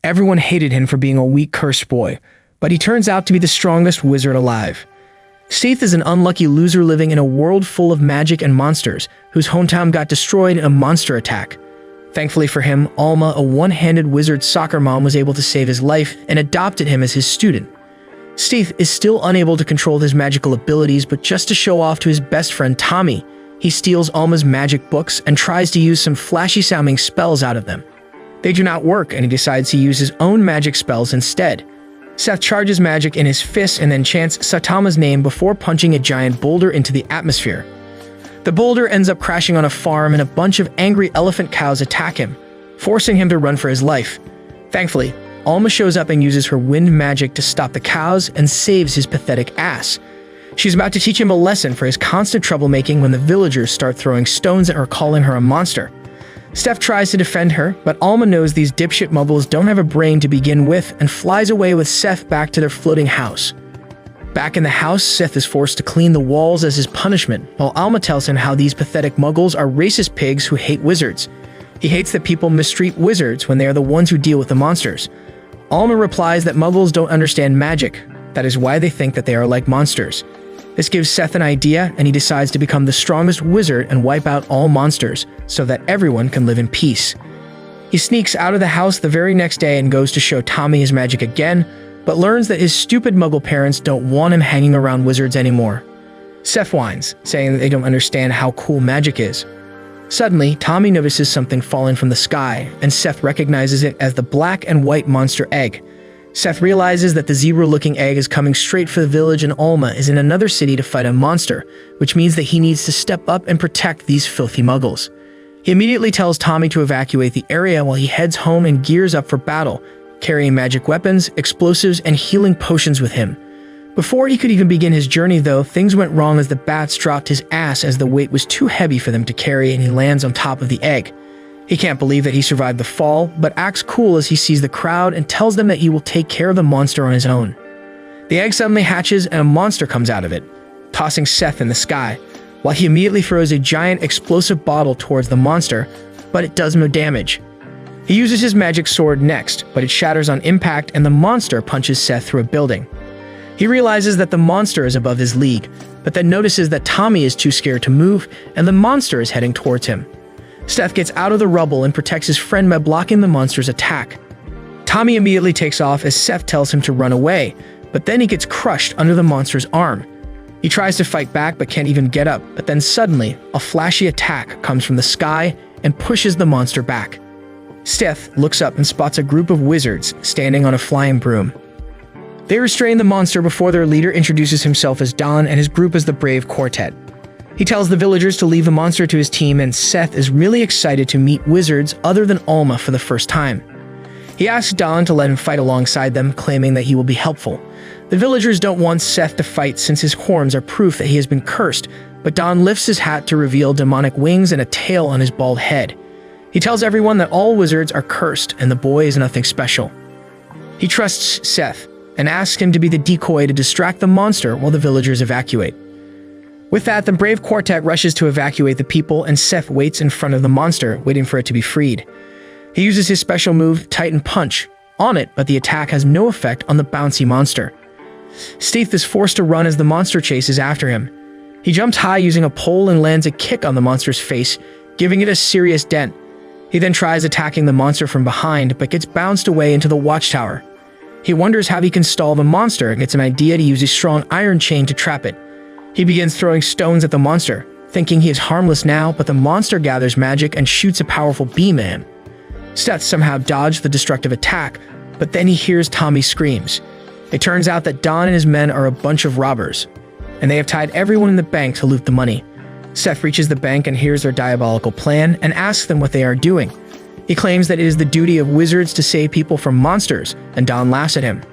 Everyone hated him for being a weak, cursed boy, but he turns out to be the strongest wizard alive. Steve is an unlucky loser living in a world full of magic and monsters, whose hometown got destroyed in a monster attack. Thankfully for him, Alma, a one-handed wizard soccer mom, was able to save his life and adopted him as his student. Steve is still unable to control his magical abilities, but just to show off to his best friend Tommy, he steals Alma's magic books and tries to use some flashy-sounding spells out of them. They do not work, and he decides to use his own magic spells instead. Seth charges magic in his fist and then chants Saitama's name before punching a giant boulder into the atmosphere. The boulder ends up crashing on a farm, and a bunch of angry elephant cows attack him, forcing him to run for his life. Thankfully, Alma shows up and uses her wind magic to stop the cows and saves his pathetic ass. She's about to teach him a lesson for his constant troublemaking when the villagers start throwing stones at her, calling her a monster. Steph tries to defend her, but Alma knows these dipshit muggles don't have a brain to begin with and flies away with Seth back to their floating house. Back in the house, Seth is forced to clean the walls as his punishment, while Alma tells him how these pathetic muggles are racist pigs who hate wizards. He hates that people mistreat wizards when they are the ones who deal with the monsters. Alma replies that muggles don't understand magic. That is why they think that they are like monsters. This gives Seth an idea, and he decides to become the strongest wizard and wipe out all monsters so that everyone can live in peace. He sneaks out of the house the very next day and goes to show Tommy his magic again, but learns that his stupid muggle parents don't want him hanging around wizards anymore. Seth whines, saying that they don't understand how cool magic is. Suddenly, Tommy notices something falling from the sky, and Seth recognizes it as the black and white monster egg. Seth realizes that the zebra-looking egg is coming straight for the village, and Alma is in another city to fight a monster, which means that he needs to step up and protect these filthy muggles. He immediately tells Tommy to evacuate the area while he heads home and gears up for battle, carrying magic weapons, explosives, and healing potions with him. Before he could even begin his journey, though, things went wrong as the bats dropped his ass as the weight was too heavy for them to carry, and he lands on top of the egg. He can't believe that he survived the fall, but acts cool as he sees the crowd and tells them that he will take care of the monster on his own. The egg suddenly hatches and a monster comes out of it, tossing Seth in the sky, while he immediately throws a giant explosive bottle towards the monster, but it does no damage. He uses his magic sword next, but it shatters on impact and the monster punches Seth through a building. He realizes that the monster is above his league, but then notices that Tommy is too scared to move and the monster is heading towards him. Seth gets out of the rubble and protects his friend by blocking the monster's attack. Tommy immediately takes off as Seth tells him to run away, but then he gets crushed under the monster's arm. He tries to fight back but can't even get up, but then suddenly, a flashy attack comes from the sky and pushes the monster back. Seth looks up and spots a group of wizards standing on a flying broom. They restrain the monster before their leader introduces himself as Don and his group as the Brave Quartet. He tells the villagers to leave the monster to his team, and Seth is really excited to meet wizards other than Alma for the first time. He asks Don to let him fight alongside them, claiming that he will be helpful. The villagers don't want Seth to fight since his horns are proof that he has been cursed, but Don lifts his hat to reveal demonic wings and a tail on his bald head. He tells everyone that all wizards are cursed and the boy is nothing special. He trusts Seth and asks him to be the decoy to distract the monster while the villagers evacuate. With that, the Brave Quartet rushes to evacuate the people, and Seth waits in front of the monster, waiting for it to be freed. He uses his special move, Titan Punch, on it, but the attack has no effect on the bouncy monster. Steve is forced to run as the monster chases after him. He jumps high using a pole and lands a kick on the monster's face, giving it a serious dent. He then tries attacking the monster from behind, but gets bounced away into the watchtower. He wonders how he can stall the monster and gets an idea to use a strong iron chain to trap it. He begins throwing stones at the monster, thinking he is harmless now, but the monster gathers magic and shoots a powerful beam at him. Seth somehow dodged the destructive attack, but then he hears Tommy screams. It turns out that Don and his men are a bunch of robbers, and they have tied everyone in the bank to loot the money. Seth reaches the bank and hears their diabolical plan and asks them what they are doing. He claims that it is the duty of wizards to save people from monsters, and Don laughs at him.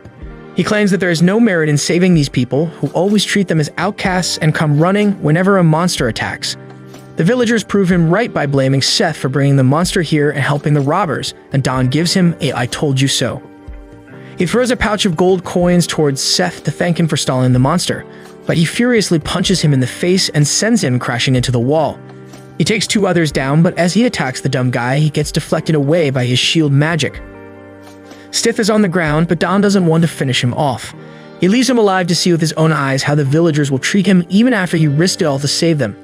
He claims that there is no merit in saving these people, who always treat them as outcasts and come running whenever a monster attacks. The villagers prove him right by blaming Seth for bringing the monster here and helping the robbers, and Don gives him a "I told you so." He throws a pouch of gold coins towards Seth to thank him for stalling the monster, but he furiously punches him in the face and sends him crashing into the wall. He takes two others down, but as he attacks the dumb guy, he gets deflected away by his shield magic. Stith is on the ground, but Don doesn't want to finish him off. He leaves him alive to see with his own eyes how the villagers will treat him even after he risked it all to save them.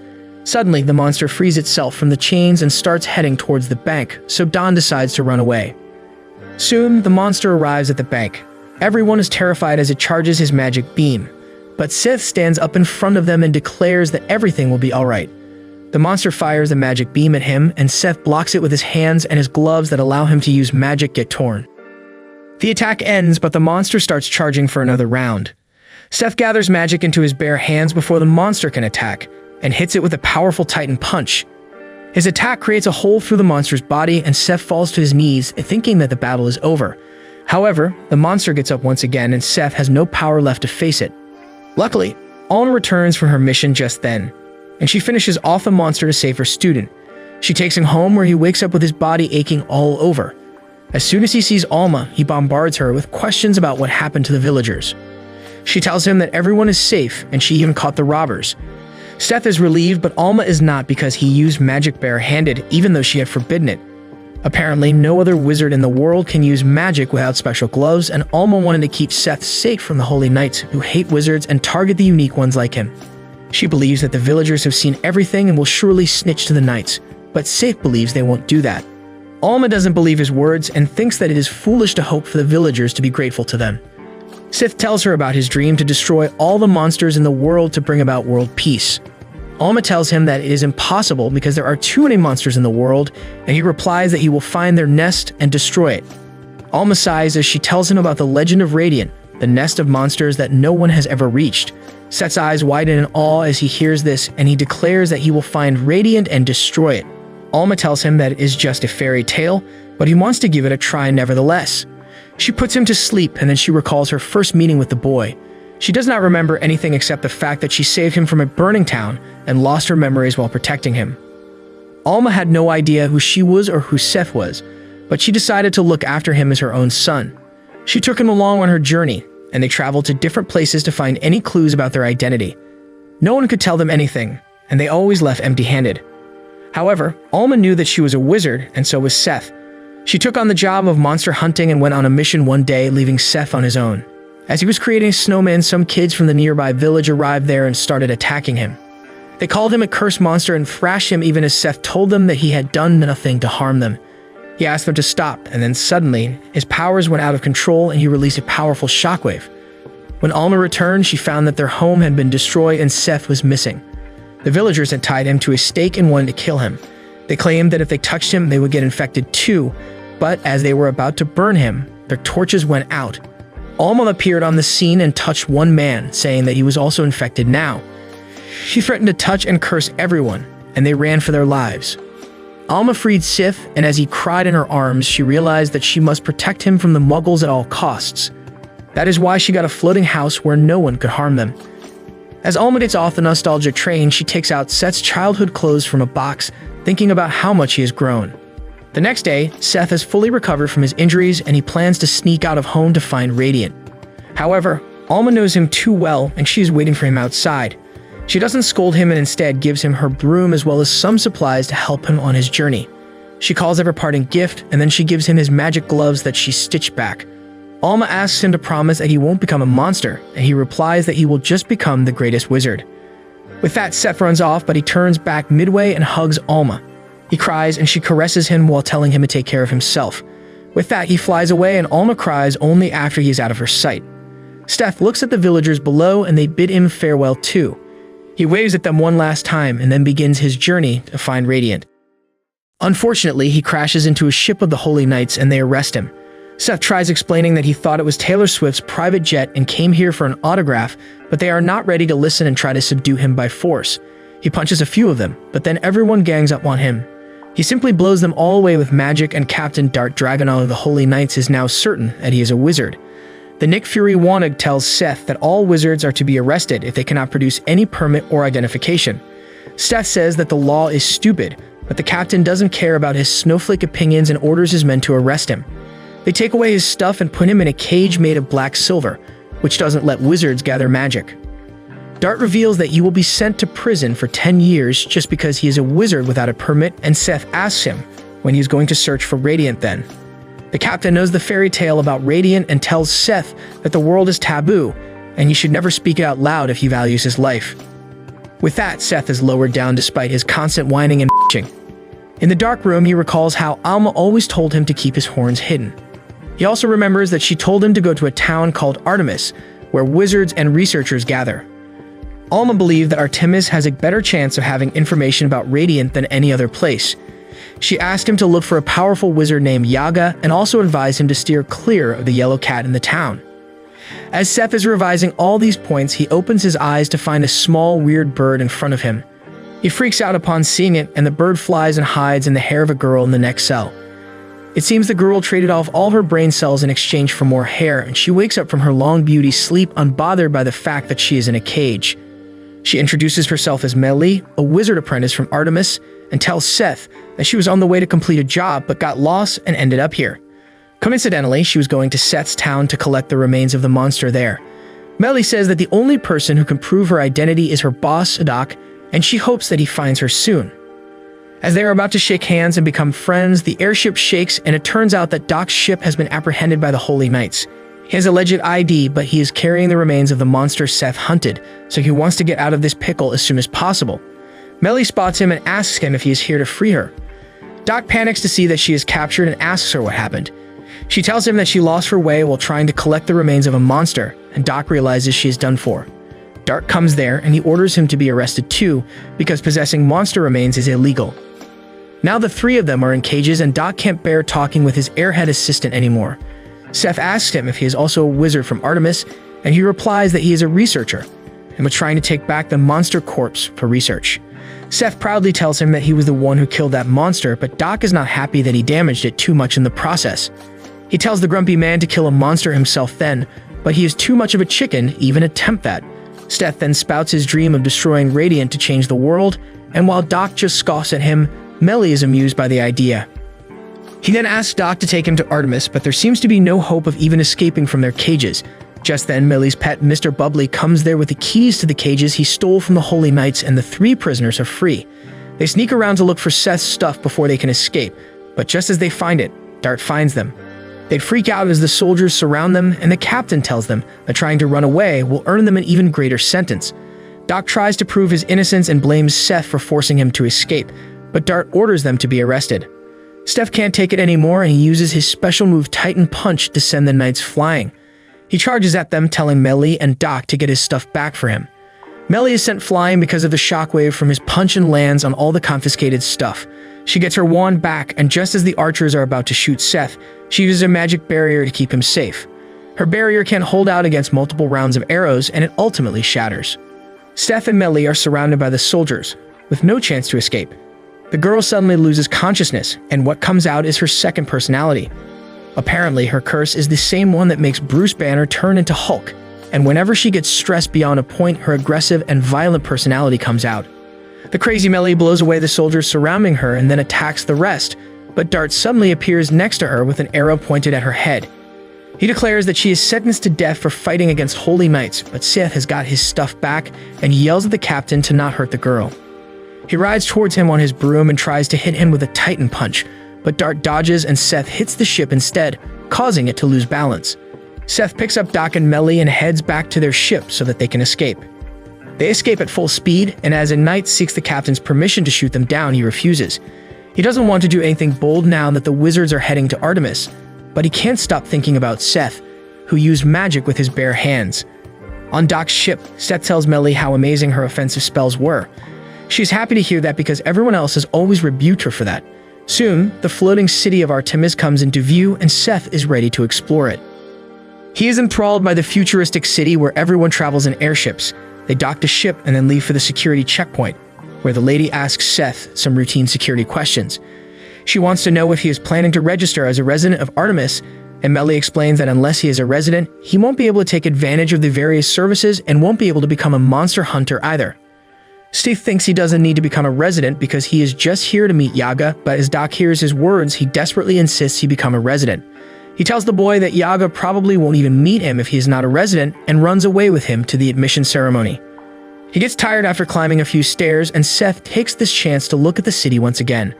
Suddenly, the monster frees itself from the chains and starts heading towards the bank, so Don decides to run away. Soon, the monster arrives at the bank. Everyone is terrified as it charges his magic beam, but Sith stands up in front of them and declares that everything will be alright. The monster fires the magic beam at him, and Seth blocks it with his hands, and his gloves that allow him to use magic get torn. The attack ends, but the monster starts charging for another round. Seth gathers magic into his bare hands before the monster can attack, and hits it with a powerful Titan punch. His attack creates a hole through the monster's body, and Seth falls to his knees, thinking that the battle is over. However, the monster gets up once again, and Seth has no power left to face it. Luckily, Alma returns from her mission just then, and she finishes off the monster to save her student. She takes him home, where he wakes up with his body aching all over. As soon as he sees Alma, he bombards her with questions about what happened to the villagers. She tells him that everyone is safe, and she even caught the robbers. Seth is relieved, but Alma is not, because he used magic bare-handed, even though she had forbidden it. Apparently, no other wizard in the world can use magic without special gloves, and Alma wanted to keep Seth safe from the Holy Knights, who hate wizards and target the unique ones like him. She believes that the villagers have seen everything and will surely snitch to the knights, but Seth believes they won't do that. Alma doesn't believe his words and thinks that it is foolish to hope for the villagers to be grateful to them. Sith tells her about his dream to destroy all the monsters in the world to bring about world peace. Alma tells him that it is impossible because there are too many monsters in the world, and he replies that he will find their nest and destroy it. Alma sighs as she tells him about the legend of Radiant, the nest of monsters that no one has ever reached. Seth's eyes widen in awe as he hears this, and he declares that he will find Radiant and destroy it. Alma tells him that it is just a fairy tale, but he wants to give it a try nevertheless. She puts him to sleep, and then she recalls her first meeting with the boy. She does not remember anything except the fact that she saved him from a burning town and lost her memories while protecting him. Alma had no idea who she was or who Seth was, but she decided to look after him as her own son. She took him along on her journey, and they traveled to different places to find any clues about their identity. No one could tell them anything, and they always left empty-handed. However, Alma knew that she was a wizard, and so was Seth. She took on the job of monster hunting and went on a mission one day, leaving Seth on his own. As he was creating a snowman, some kids from the nearby village arrived there and started attacking him. They called him a cursed monster and thrashed him even as Seth told them that he had done nothing to harm them. He asked them to stop, and then suddenly, his powers went out of control and he released a powerful shockwave. When Alma returned, she found that their home had been destroyed and Seth was missing. The villagers had tied him to a stake and wanted to kill him. They claimed that if they touched him, they would get infected too, but as they were about to burn him, their torches went out. Alma appeared on the scene and touched one man, saying that he was also infected now. She threatened to touch and curse everyone, and they ran for their lives. Alma freed Sith, and as he cried in her arms, she realized that she must protect him from the Muggles at all costs. That is why she got a floating house where no one could harm them. As Alma gets off the nostalgia train, she takes out Seth's childhood clothes from a box, thinking about how much he has grown. The next day, Seth has fully recovered from his injuries and he plans to sneak out of home to find Radiant. However, Alma knows him too well and she is waiting for him outside. She doesn't scold him and instead gives him her broom as well as some supplies to help him on his journey. She calls it her parting gift, and then she gives him his magic gloves that she stitched back. Alma asks him to promise that he won't become a monster, and he replies that he will just become the greatest wizard. With that, Seth runs off, but he turns back midway and hugs Alma. He cries and she caresses him while telling him to take care of himself. With that, he flies away and Alma cries only after he is out of her sight. Seth looks at the villagers below and they bid him farewell too. He waves at them one last time and then begins his journey to find Radiant. Unfortunately, he crashes into a ship of the Holy Knights and they arrest him. Seth tries explaining that he thought it was Taylor Swift's private jet and came here for an autograph, but they are not ready to listen and try to subdue him by force. He punches a few of them, but then everyone gangs up on him. He simply blows them all away with magic, and Captain Dart Dragonov of the Holy Knights is now certain that he is a wizard. The Nick Fury Wanted tells Seth that all wizards are to be arrested if they cannot produce any permit or identification. Seth says that the law is stupid, but the captain doesn't care about his snowflake opinions and orders his men to arrest him. They take away his stuff and put him in a cage made of black silver, which doesn't let wizards gather magic. Dart reveals that he will be sent to prison for 10 years just because he is a wizard without a permit, and Seth asks him when he is going to search for Radiant then. The captain knows the fairy tale about Radiant and tells Seth that the world is taboo, and he should never speak it out loud if he values his life. With that, Seth is lowered down despite his constant whining and bitching. In the dark room, he recalls how Alma always told him to keep his horns hidden. He also remembers that she told him to go to a town called Artemis, where wizards and researchers gather. Alma believed that Artemis has a better chance of having information about Radiant than any other place. She asked him to look for a powerful wizard named Yaga and also advised him to steer clear of the yellow cat in the town. As Seth is revising all these points, he opens his eyes to find a small, weird bird in front of him. He freaks out upon seeing it, and the bird flies and hides in the hair of a girl in the next cell. It seems the girl traded off all her brain cells in exchange for more hair, and she wakes up from her long beauty sleep unbothered by the fact that she is in a cage. She introduces herself as Melly, a wizard apprentice from Artemis, and tells Seth that she was on the way to complete a job but got lost and ended up here. Coincidentally, she was going to Seth's town to collect the remains of the monster there. Melly says that the only person who can prove her identity is her boss, Doc, and she hopes that he finds her soon. As they are about to shake hands and become friends, the airship shakes and it turns out that Doc's ship has been apprehended by the Holy Knights. He has a legit ID, but he is carrying the remains of the monster Seth hunted, so he wants to get out of this pickle as soon as possible. Melly spots him and asks him if he is here to free her. Doc panics to see that she is captured and asks her what happened. She tells him that she lost her way while trying to collect the remains of a monster, and Doc realizes she is done for. Dart comes there and he orders him to be arrested too, because possessing monster remains is illegal. Now the three of them are in cages and Doc can't bear talking with his airhead assistant anymore. Seth asks him if he is also a wizard from Artemis, and he replies that he is a researcher and was trying to take back the monster corpse for research. Seth proudly tells him that he was the one who killed that monster, but Doc is not happy that he damaged it too much in the process. He tells the grumpy man to kill a monster himself then, but he is too much of a chicken to even attempt that. Seth then spouts his dream of destroying Radiant to change the world, and while Doc just scoffs at him, Melly is amused by the idea. He then asks Doc to take him to Artemis, but there seems to be no hope of even escaping from their cages. Just then, Melly's pet, Mr. Bubbly, comes there with the keys to the cages he stole from the Holy Knights, and the three prisoners are free. They sneak around to look for Seth's stuff before they can escape, but just as they find it, Dart finds them. They freak out as the soldiers surround them, and the captain tells them that trying to run away will earn them an even greater sentence. Doc tries to prove his innocence and blames Seth for forcing him to escape, but Dart orders them to be arrested. Seth can't take it anymore, and he uses his special move Titan Punch to send the knights flying. He charges at them, telling Melly and Doc to get his stuff back for him. Melly is sent flying because of the shockwave from his punch and lands on all the confiscated stuff. She gets her wand back, and just as the archers are about to shoot Seth, she uses a magic barrier to keep him safe. Her barrier can't hold out against multiple rounds of arrows, and it ultimately shatters. Seth and Melly are surrounded by the soldiers, with no chance to escape. The girl suddenly loses consciousness, and what comes out is her second personality. Apparently, her curse is the same one that makes Bruce Banner turn into Hulk, and whenever she gets stressed beyond a point, her aggressive and violent personality comes out. The crazy Melly blows away the soldiers surrounding her and then attacks the rest, but Dart suddenly appears next to her with an arrow pointed at her head. He declares that she is sentenced to death for fighting against Holy Knights, but Seth has got his stuff back and yells at the captain to not hurt the girl. He rides towards him on his broom and tries to hit him with a Titan Punch, but Dart dodges and Seth hits the ship instead, causing it to lose balance. Seth picks up Doc and Melly and heads back to their ship so that they can escape. They escape at full speed, and as a knight seeks the captain's permission to shoot them down, he refuses. He doesn't want to do anything bold now that the wizards are heading to Artemis, but he can't stop thinking about Seth, who used magic with his bare hands. On Doc's ship, Seth tells Melly how amazing her offensive spells were. She's happy to hear that because everyone else has always rebuked her for that. Soon, the floating city of Artemis comes into view, and Seth is ready to explore it. He is enthralled by the futuristic city where everyone travels in airships. They dock the ship and then leave for the security checkpoint, where the lady asks Seth some routine security questions. She wants to know if he is planning to register as a resident of Artemis, and Melly explains that unless he is a resident, he won't be able to take advantage of the various services and won't be able to become a monster hunter either. Steve thinks he doesn't need to become a resident because he is just here to meet Yaga, but as Doc hears his words, he desperately insists he become a resident. He tells the boy that Yaga probably won't even meet him if he is not a resident and runs away with him to the admission ceremony. He gets tired after climbing a few stairs, and Seth takes this chance to look at the city once again.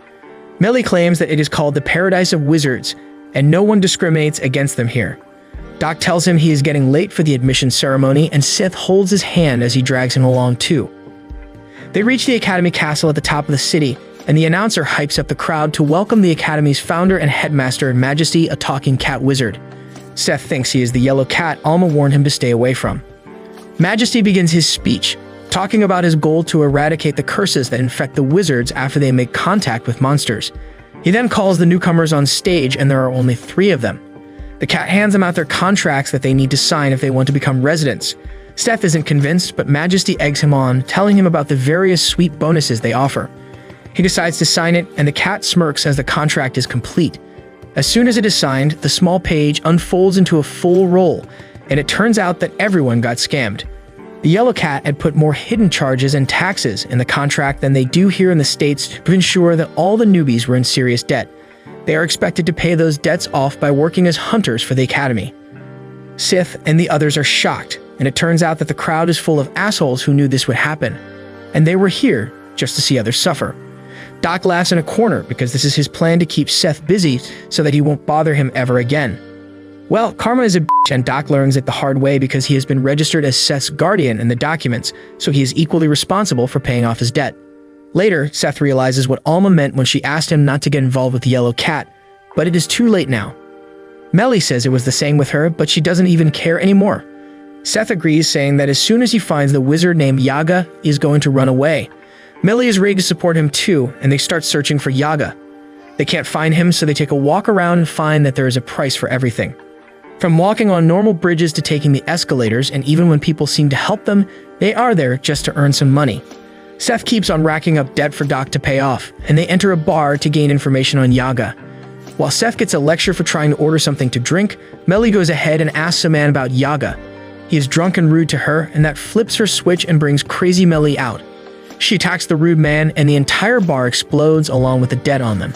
Melly claims that it is called the Paradise of Wizards, and no one discriminates against them here. Doc tells him he is getting late for the admission ceremony, and Sith holds his hand as he drags him along too. They reach the Academy Castle at the top of the city, and the announcer hypes up the crowd to welcome the Academy's founder and headmaster, Majesty, a talking cat wizard. Seth thinks he is the yellow cat Alma warned him to stay away from. Majesty begins his speech, talking about his goal to eradicate the curses that infect the wizards after they make contact with monsters. He then calls the newcomers on stage, and there are only 3 of them. The cat hands them out their contracts that they need to sign if they want to become residents. Seth isn't convinced, but Majesty eggs him on, telling him about the various sweet bonuses they offer. He decides to sign it, and the cat smirks as the contract is complete. As soon as it is signed, the small page unfolds into a full roll, and it turns out that everyone got scammed. The yellow cat had put more hidden charges and taxes in the contract than they do here in the States to ensure that all the newbies were in serious debt. They are expected to pay those debts off by working as hunters for the Academy. Sith and the others are shocked, and it turns out that the crowd is full of assholes who knew this would happen, and they were here just to see others suffer. Doc laughs in a corner because this is his plan to keep Seth busy so that he won't bother him ever again. Well, karma is a bitch, and Doc learns it the hard way because he has been registered as Seth's guardian in the documents, so he is equally responsible for paying off his debt. Later, Seth realizes what Alma meant when she asked him not to get involved with the yellow cat, but it is too late now. Melly says it was the same with her, but she doesn't even care anymore. Seth agrees, saying that as soon as he finds the wizard named Yaga, he is going to run away. Melly is ready to support him too, and they start searching for Yaga. They can't find him, so they take a walk around and find that there is a price for everything. From walking on normal bridges to taking the escalators, and even when people seem to help them, they are there just to earn some money. Seth keeps on racking up debt for Doc to pay off, and they enter a bar to gain information on Yaga. While Seth gets a lecture for trying to order something to drink, Melly goes ahead and asks a man about Yaga. He is drunk and rude to her, and that flips her switch and brings Crazy Melly out. She attacks the rude man, and the entire bar explodes along with the debt on them.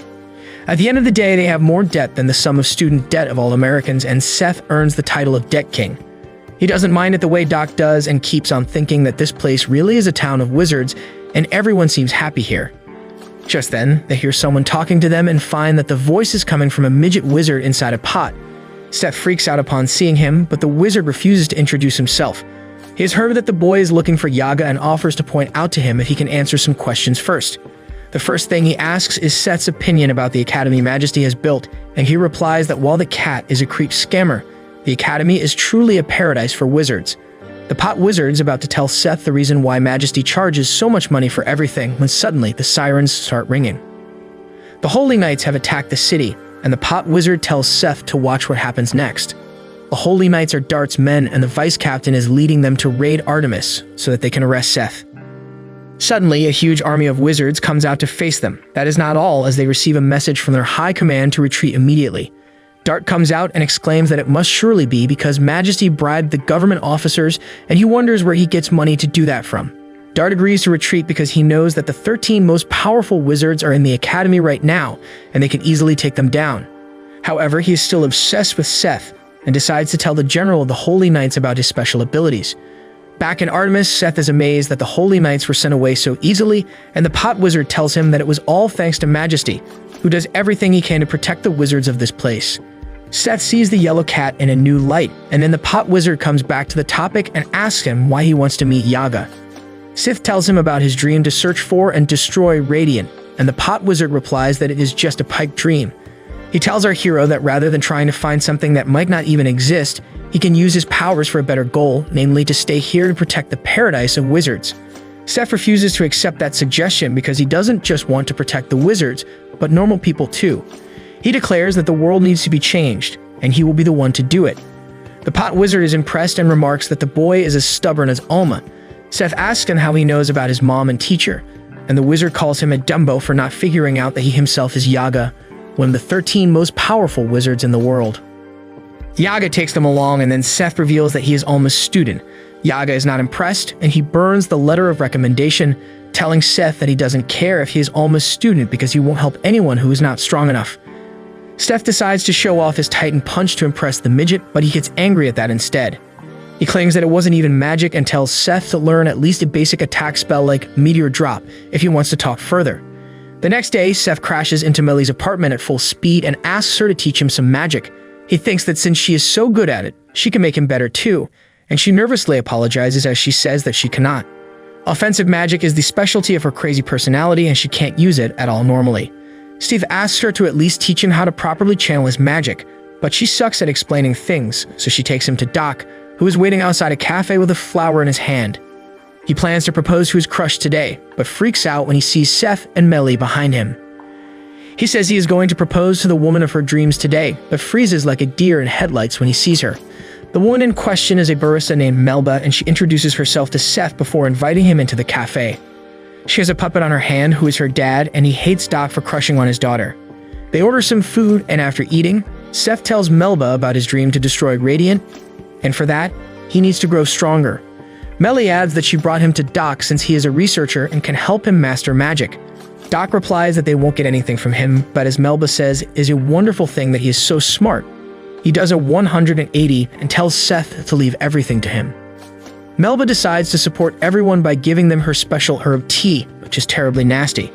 At the end of the day, they have more debt than the sum of student debt of all Americans, and Seth earns the title of Debt King. He doesn't mind it the way Doc does and keeps on thinking that this place really is a town of wizards, and everyone seems happy here. Just then, they hear someone talking to them and find that the voice is coming from a midget wizard inside a pot. Seth freaks out upon seeing him, but the wizard refuses to introduce himself. He has heard that the boy is looking for Yaga and offers to point out to him if he can answer some questions first. The first thing he asks is Seth's opinion about the Academy Majesty has built, and he replies that while the cat is a creep scammer, the Academy is truly a paradise for wizards. The pot wizard is about to tell Seth the reason why Majesty charges so much money for everything when suddenly the sirens start ringing. The Holy Knights have attacked the city, and the pot wizard tells Seth to watch what happens next. The Holy Knights are Dart's men, and the vice captain is leading them to raid Artemis so that they can arrest Seth. Suddenly, a huge army of wizards comes out to face them. That is not all, as they receive a message from their high command to retreat immediately. Dart comes out and exclaims that it must surely be because Majesty bribed the government officers, and he wonders where he gets money to do that from. Dart agrees to retreat because he knows that the 13 most powerful wizards are in the Academy right now, and they can easily take them down. However, he is still obsessed with Seth, and decides to tell the general of the Holy Knights about his special abilities. Back in Artemis, Seth is amazed that the Holy Knights were sent away so easily, and the pot wizard tells him that it was all thanks to Majesty, who does everything he can to protect the wizards of this place. Seth sees the yellow cat in a new light, and then the pot wizard comes back to the topic and asks him why he wants to meet Yaga. Sith tells him about his dream to search for and destroy Radiant, and the pot wizard replies that it is just a pipe dream. He tells our hero that rather than trying to find something that might not even exist, he can use his powers for a better goal, namely to stay here and protect the paradise of wizards. Seth refuses to accept that suggestion because he doesn't just want to protect the wizards, but normal people too. He declares that the world needs to be changed, and he will be the one to do it. The pot wizard is impressed and remarks that the boy is as stubborn as Alma. Seth asks him how he knows about his mom and teacher, and the wizard calls him a Dumbo for not figuring out that he himself is Yaga, one of the 13 most powerful wizards in the world. Yaga takes them along, and then Seth reveals that he is Alma's student. Yaga is not impressed, and he burns the letter of recommendation, telling Seth that he doesn't care if he is Alma's student because he won't help anyone who is not strong enough. Seth decides to show off his Titan Punch to impress the midget, but he gets angry at that instead. He claims that it wasn't even magic and tells Seth to learn at least a basic attack spell like Meteor Drop if he wants to talk further. The next day, Seth crashes into Melly's apartment at full speed and asks her to teach him some magic. He thinks that since she is so good at it, she can make him better too, and she nervously apologizes as she says that she cannot. Offensive magic is the specialty of her crazy personality and she can't use it at all normally. Steve asks her to at least teach him how to properly channel his magic, but she sucks at explaining things, so she takes him to Doc, who is waiting outside a cafe with a flower in his hand. He plans to propose to his crush today, but freaks out when he sees Seth and Melly behind him. He says he is going to propose to the woman of her dreams today, but freezes like a deer in headlights when he sees her. The woman in question is a barista named Melba, and she introduces herself to Seth before inviting him into the cafe. She has a puppet on her hand who is her dad, and he hates Doc for crushing on his daughter. They order some food, and after eating, Seth tells Melba about his dream to destroy Radiant, and for that, he needs to grow stronger. Melly adds that she brought him to Doc since he is a researcher and can help him master magic. Doc replies that they won't get anything from him, but as Melba says, it is a wonderful thing that he is so smart. He does a 180 and tells Seth to leave everything to him. Melba decides to support everyone by giving them her special herb tea, which is terribly nasty.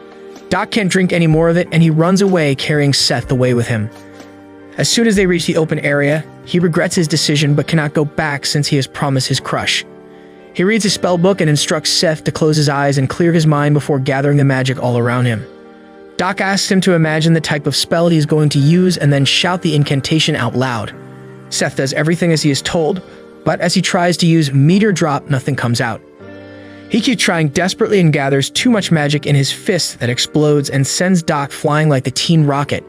Doc can't drink any more of it and he runs away carrying Seth away with him. As soon as they reach the open area, he regrets his decision but cannot go back since he has promised his crush. He reads a spell book and instructs Seth to close his eyes and clear his mind before gathering the magic all around him. Doc asks him to imagine the type of spell he is going to use and then shout the incantation out loud. Seth does everything as he is told, but as he tries to use Meteor Drop, nothing comes out. He keeps trying desperately and gathers too much magic in his fist that explodes and sends Doc flying like the teen rocket.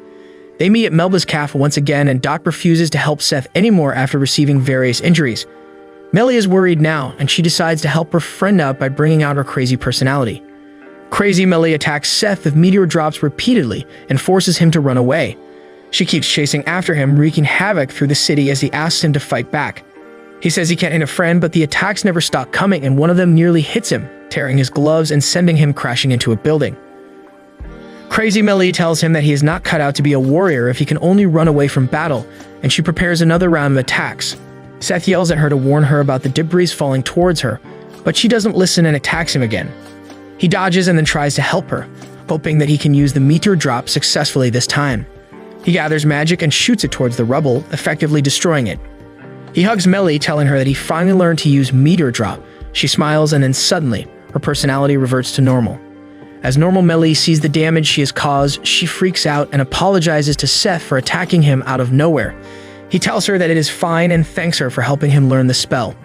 They meet at Melba's cafe once again and Doc refuses to help Seth anymore after receiving various injuries. Melly is worried now, and she decides to help her friend out by bringing out her crazy personality. Crazy Melly attacks Seth with meteor drops repeatedly and forces him to run away. She keeps chasing after him, wreaking havoc through the city as he asks him to fight back. He says he can't hit a friend, but the attacks never stop coming and one of them nearly hits him, tearing his gloves and sending him crashing into a building. Crazy Melly tells him that he is not cut out to be a warrior if he can only run away from battle, and she prepares another round of attacks. Seth yells at her to warn her about the debris falling towards her, but she doesn't listen and attacks him again. He dodges and then tries to help her, hoping that he can use the meteor drop successfully this time. He gathers magic and shoots it towards the rubble, effectively destroying it. He hugs Melly, telling her that he finally learned to use meteor drop. She smiles and then suddenly, her personality reverts to normal. As normal Melly sees the damage she has caused, she freaks out and apologizes to Seth for attacking him out of nowhere. He tells her that it is fine and thanks her for helping him learn the spell.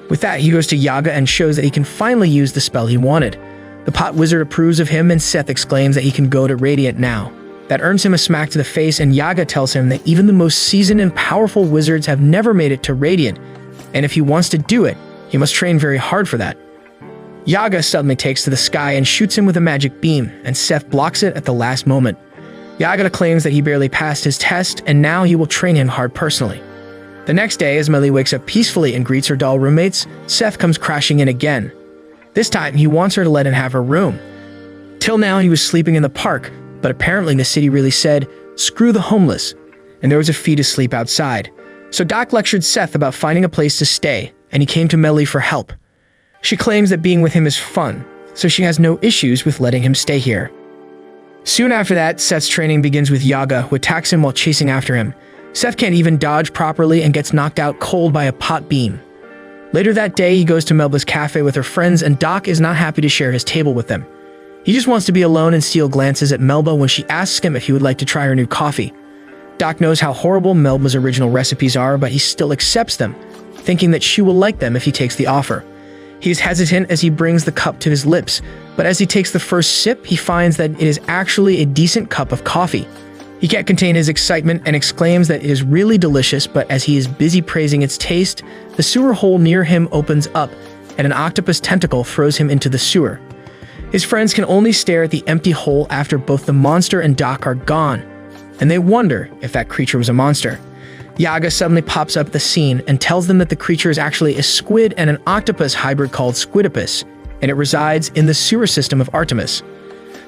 With that, he goes to Yaga and shows that he can finally use the spell he wanted. The pot wizard approves of him and Seth exclaims that he can go to Radiant now. That earns him a smack to the face and Yaga tells him that even the most seasoned and powerful wizards have never made it to Radiant, and if he wants to do it, he must train very hard for that. Yaga suddenly takes to the sky and shoots him with a magic beam, and Seth blocks it at the last moment. Yaga claims that he barely passed his test, and now he will train him hard personally. The next day, as Melly wakes up peacefully and greets her doll roommates, Seth comes crashing in again. This time, he wants her to let him have her room. Till now, he was sleeping in the park, but apparently the city really said, "Screw the homeless," and there was a fee to sleep outside. So Doc lectured Seth about finding a place to stay, and he came to Melly for help. She claims that being with him is fun, so she has no issues with letting him stay here. Soon after that, Seth's training begins with Yaga, who attacks him while chasing after him. Seth can't even dodge properly and gets knocked out cold by a pot beam. Later that day, he goes to Melba's cafe with her friends, and Doc is not happy to share his table with them. He just wants to be alone and steal glances at Melba when she asks him if he would like to try her new coffee. Doc knows how horrible Melba's original recipes are, but he still accepts them, thinking that she will like them if he takes the offer. He is hesitant as he brings the cup to his lips, but as he takes the first sip, he finds that it is actually a decent cup of coffee. He can't contain his excitement and exclaims that it is really delicious, but as he is busy praising its taste, the sewer hole near him opens up, and an octopus tentacle throws him into the sewer. His friends can only stare at the empty hole after both the monster and Doc are gone, and they wonder if that creature was a monster. Yaga suddenly pops up at the scene and tells them that the creature is actually a squid and an octopus hybrid called Squidopus, and it resides in the sewer system of Artemis.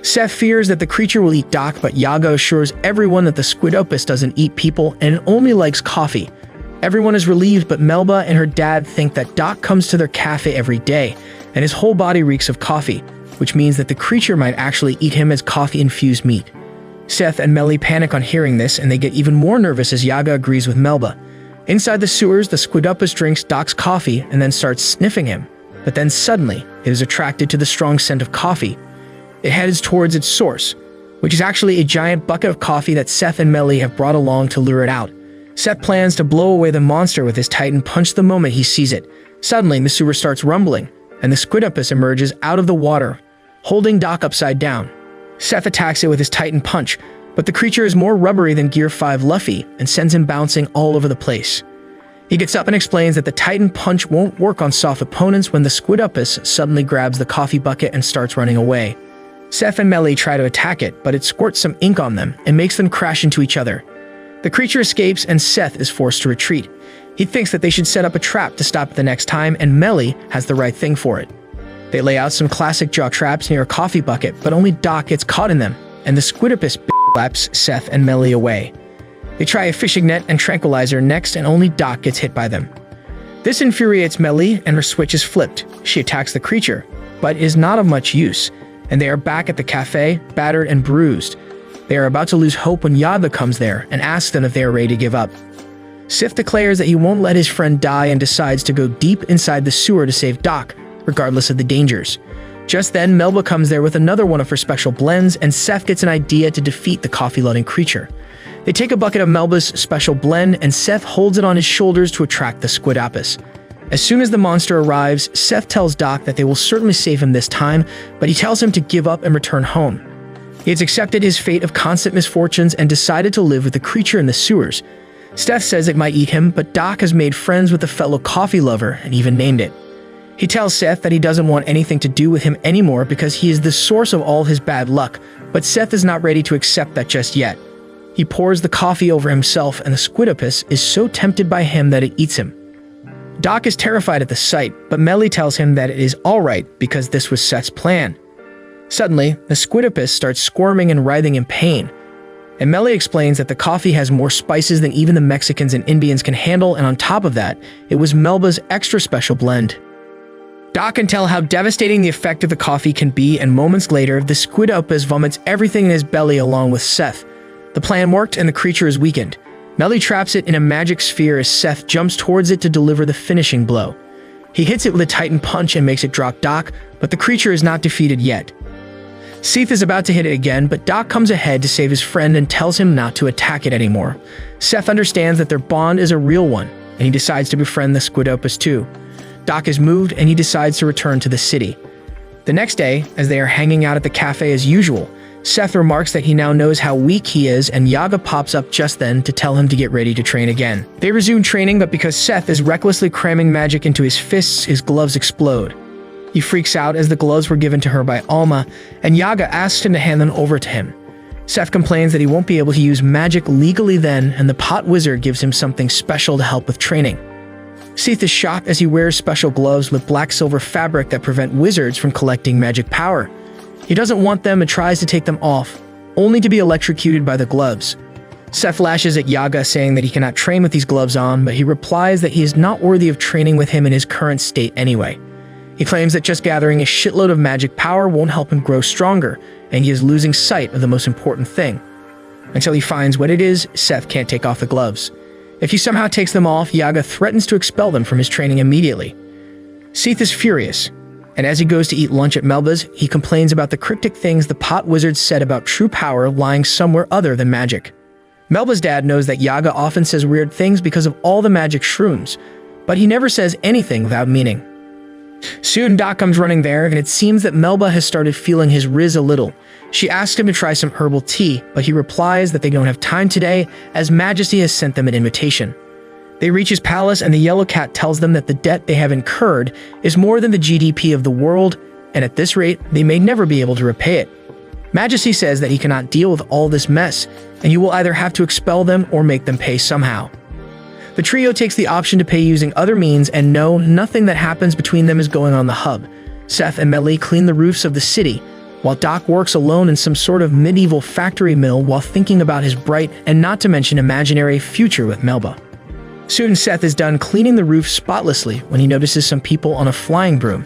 Seth fears that the creature will eat Doc, but Yaga assures everyone that the Squidopus doesn't eat people and it only likes coffee. Everyone is relieved, but Melba and her dad think that Doc comes to their cafe every day, and his whole body reeks of coffee. which means that the creature might actually eat him as coffee-infused meat. Seth and Melly panic on hearing this, and they get even more nervous as Yaga agrees with Melba. Inside the sewers, the Squidopus drinks Doc's coffee and then starts sniffing him. But then suddenly, it is attracted to the strong scent of coffee. It heads towards its source, which is actually a giant bucket of coffee that Seth and Melly have brought along to lure it out. Seth plans to blow away the monster with his Titan punch the moment he sees it. Suddenly, the sewer starts rumbling, and the Squidopus emerges out of the water, holding Doc upside down. Seth attacks it with his Titan punch, but the creature is more rubbery than Gear 5 Luffy and sends him bouncing all over the place. He gets up and explains that the Titan punch won't work on soft opponents when the Squidopus suddenly grabs the coffee bucket and starts running away. Seth and Melly try to attack it, but it squirts some ink on them and makes them crash into each other. The creature escapes and Seth is forced to retreat. He thinks that they should set up a trap to stop it the next time, and Melly has the right thing for it. They lay out some classic jaw traps near a coffee bucket, but only Doc gets caught in them, and the Squidopus slaps Seth and Melly away. They try a fishing net and tranquilizer next, and only Doc gets hit by them. This infuriates Melly, and her switch is flipped. She attacks the creature, but is not of much use, and they are back at the cafe, battered and bruised. They are about to lose hope when Yaga comes there and asks them if they are ready to give up. Sif declares that he won't let his friend die and decides to go deep inside the sewer to save Doc, regardless of the dangers. Just then, Melba comes there with another one of her special blends, and Seth gets an idea to defeat the coffee-loving creature. They take a bucket of Melba's special blend, and Seth holds it on his shoulders to attract the Squidopus. As soon as the monster arrives, Seth tells Doc that they will certainly save him this time, but he tells him to give up and return home. He has accepted his fate of constant misfortunes and decided to live with the creature in the sewers. Seth says it might eat him, but Doc has made friends with a fellow coffee lover and even named it. He tells Seth that he doesn't want anything to do with him anymore because he is the source of all his bad luck, but Seth is not ready to accept that just yet. He pours the coffee over himself, and the Squidopus is so tempted by him that it eats him. Doc is terrified at the sight, but Melly tells him that it is alright because this was Seth's plan. Suddenly, the Squidopus starts squirming and writhing in pain, and Melly explains that the coffee has more spices than even the Mexicans and Indians can handle, and on top of that, it was Melba's extra special blend. Doc can tell how devastating the effect of the coffee can be, and moments later, the Squidopus vomits everything in his belly along with Seth. The plan worked and the creature is weakened. Melly traps it in a magic sphere as Seth jumps towards it to deliver the finishing blow. He hits it with a Titan punch and makes it drop Doc, but the creature is not defeated yet. Seth is about to hit it again, but Doc comes ahead to save his friend and tells him not to attack it anymore. Seth understands that their bond is a real one, and he decides to befriend the Squidopus too. Doc is moved and he decides to return to the city. The next day, as they are hanging out at the cafe as usual, Seth remarks that he now knows how weak he is, and Yaga pops up just then to tell him to get ready to train again. They resume training, but because Seth is recklessly cramming magic into his fists, his gloves explode. He freaks out as the gloves were given to her by Alma, and Yaga asks him to hand them over to him. Seth complains that he won't be able to use magic legally then, and the pot wizard gives him something special to help with training. Seth is shocked as he wears special gloves with black silver fabric that prevent wizards from collecting magic power. He doesn't want them and tries to take them off, only to be electrocuted by the gloves. Seth lashes at Yaga, saying that he cannot train with these gloves on, but he replies that he is not worthy of training with him in his current state anyway. He claims that just gathering a shitload of magic power won't help him grow stronger, and he is losing sight of the most important thing. Until he finds what it is, Seth can't take off the gloves. If he somehow takes them off, Yaga threatens to expel them from his training immediately. Seth is furious, and as he goes to eat lunch at Melba's, he complains about the cryptic things the pot wizard said about true power lying somewhere other than magic. Melba's dad knows that Yaga often says weird things because of all the magic shrooms, but he never says anything without meaning. Soon Doc comes running there, and it seems that Melba has started feeling his riz a little. She asks him to try some herbal tea, but he replies that they don't have time today, as Majesty has sent them an invitation. They reach his palace, and the Yellow Cat tells them that the debt they have incurred is more than the GDP of the world, and at this rate, they may never be able to repay it. Majesty says that he cannot deal with all this mess, and you will either have to expel them or make them pay somehow. The trio takes the option to pay using other means, and no, nothing that happens between them is going on the hub. Seth and Melly clean the roofs of the city, while Doc works alone in some sort of medieval factory mill while thinking about his bright and not to mention imaginary future with Melba. Soon Seth is done cleaning the roof spotlessly when he notices some people on a flying broom.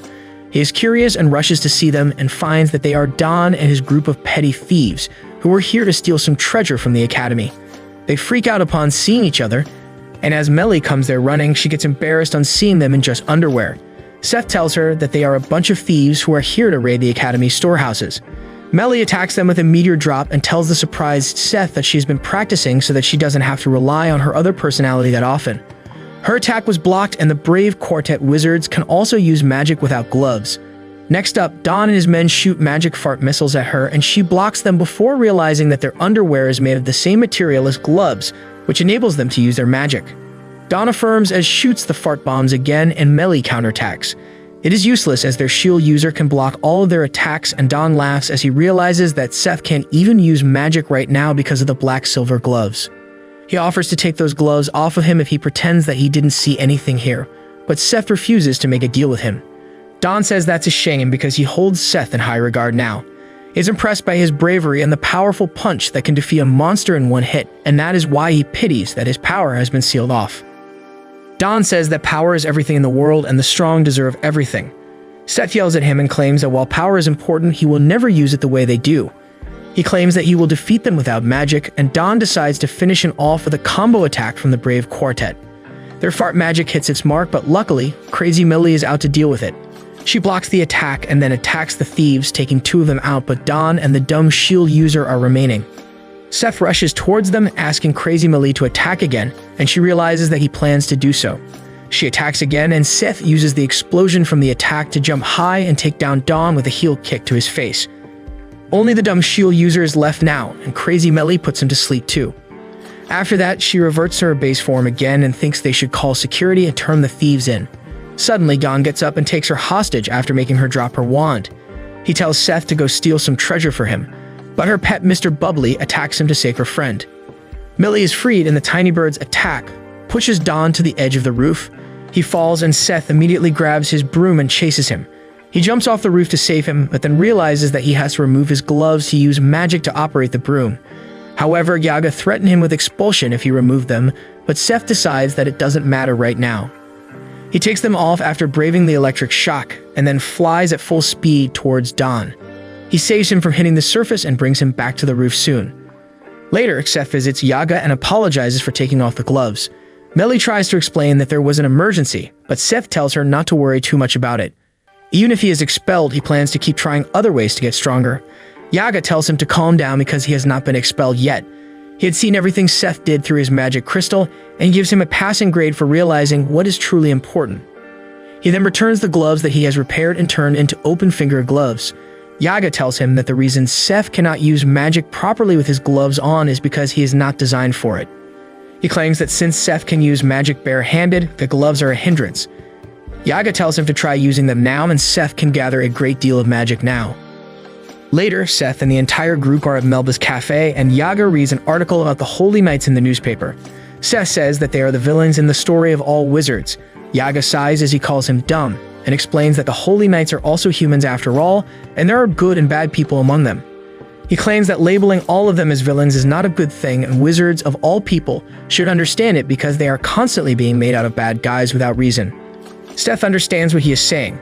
He is curious and rushes to see them and finds that they are Don and his group of petty thieves who were here to steal some treasure from the academy. They freak out upon seeing each other, and as Melly comes there running, she gets embarrassed on seeing them in just underwear. Seth tells her that they are a bunch of thieves who are here to raid the academy's storehouses. Melly attacks them with a meteor drop and tells the surprised Seth that she's been practicing so that she doesn't have to rely on her other personality that often. Her attack was blocked, and the brave quartet wizards can also use magic without gloves. Next up, Don and his men shoot magic fart missiles at her, and she blocks them before realizing that their underwear is made of the same material as gloves, which enables them to use their magic. Don affirms as shoots the fart bombs again, and Melly counterattacks. It is useless as their shield user can block all of their attacks, and Don laughs as he realizes that Seth can't even use magic right now because of the black-silver gloves. He offers to take those gloves off of him if he pretends that he didn't see anything here, but Seth refuses to make a deal with him. Don says that's a shame because he holds Seth in high regard now. He's impressed by his bravery and the powerful punch that can defeat a monster in one hit, and that is why he pities that his power has been sealed off. Don says that power is everything in the world and the strong deserve everything. Seth yells at him and claims that while power is important, he will never use it the way they do. He claims that he will defeat them without magic, and Don decides to finish him off with a combo attack from the brave quartet. Their fart magic hits its mark, but luckily, Crazy Melly is out to deal with it. She blocks the attack and then attacks the thieves, taking 2 of them out, but Don and the dumb shield user are remaining. Seth rushes towards them, asking Crazy Melly to attack again, and she realizes that he plans to do so. She attacks again, and Seth uses the explosion from the attack to jump high and take down Don with a heel kick to his face. Only the dumb shield user is left now, and Crazy Melly puts him to sleep too. After that, she reverts to her base form again and thinks they should call security and turn the thieves in. Suddenly, Don gets up and takes her hostage after making her drop her wand. He tells Seth to go steal some treasure for him, but her pet Mr. Bubbly attacks him to save her friend. Melly is freed, and the tiny bird's attack pushes Don to the edge of the roof. He falls, and Seth immediately grabs his broom and chases him. He jumps off the roof to save him, but then realizes that he has to remove his gloves to use magic to operate the broom. However, Yaga threatened him with expulsion if he removed them, but Seth decides that it doesn't matter right now. He takes them off after braving the electric shock, and then flies at full speed towards Don. He saves him from hitting the surface and brings him back to the roof soon. Later, Seth visits Yaga and apologizes for taking off the gloves. Melly tries to explain that there was an emergency, but Seth tells her not to worry too much about it. Even if he is expelled, he plans to keep trying other ways to get stronger. Yaga tells him to calm down because he has not been expelled yet. He had seen everything Seth did through his magic crystal, and gives him a passing grade for realizing what is truly important. He then returns the gloves that he has repaired and turned into open-finger gloves. Yaga tells him that the reason Seth cannot use magic properly with his gloves on is because he is not designed for it. He claims that since Seth can use magic bare-handed, the gloves are a hindrance. Yaga tells him to try using them now, and Seth can gather a great deal of magic now. Later, Seth and the entire group are at Melba's cafe, and Yaga reads an article about the Holy Knights in the newspaper. Seth says that they are the villains in the story of all wizards. Yaga sighs as he calls him dumb, and explains that the Holy Knights are also humans after all, and there are good and bad people among them. He claims that labeling all of them as villains is not a good thing, and wizards of all people should understand it because they are constantly being made out of bad guys without reason. Seth understands what he is saying.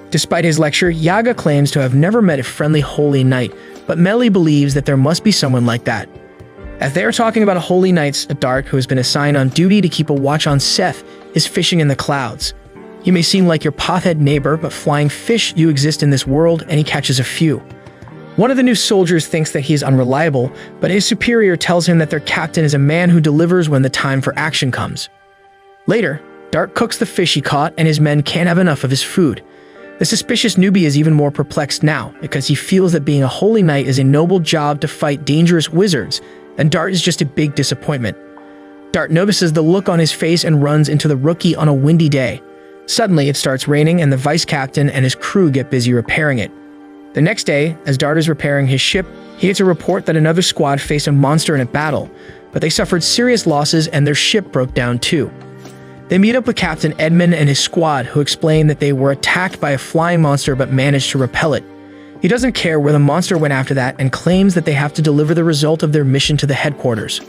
Despite his lecture, Yaga claims to have never met a friendly Holy Knight, but Melly believes that there must be someone like that. As they are talking about a Holy Knight, a Dart who has been assigned on duty to keep a watch on Seth is fishing in the clouds. He may seem like your pothead neighbor, but flying fish do exist in this world, and he catches a few. One of the new soldiers thinks that he is unreliable, but his superior tells him that their captain is a man who delivers when the time for action comes. Later, Dart cooks the fish he caught, and his men can't have enough of his food. The suspicious newbie is even more perplexed now, because he feels that being a Holy Knight is a noble job to fight dangerous wizards, and Dart is just a big disappointment. Dart notices the look on his face and runs into the rookie on a windy day. Suddenly, it starts raining, and the vice captain and his crew get busy repairing it. The next day, as Dart is repairing his ship, he gets a report that another squad faced a monster in a battle, but they suffered serious losses and their ship broke down too. They meet up with Captain Edmund and his squad, who explain that they were attacked by a flying monster but managed to repel it. He doesn't care where the monster went after that and claims that they have to deliver the result of their mission to the headquarters.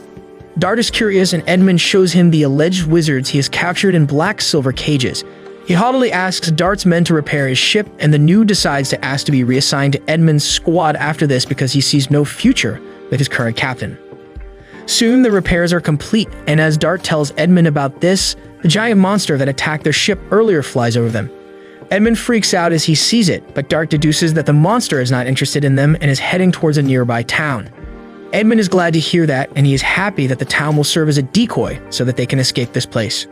Dart is curious, and Edmund shows him the alleged wizards he has captured in black silver cages. He He haughtily asks Dart's men to repair his ship, and the new decides to ask to be reassigned to Edmund's squad after this because he sees no future with his current captain. Soon, the repairs are complete, and as Dart tells Edmund about this, the giant monster that attacked their ship earlier flies over them. Edmund freaks out as he sees it, but Dart deduces that the monster is not interested in them and is heading towards a nearby town. Edmund is glad to hear that, and he is happy that the town will serve as a decoy so that they can escape this place.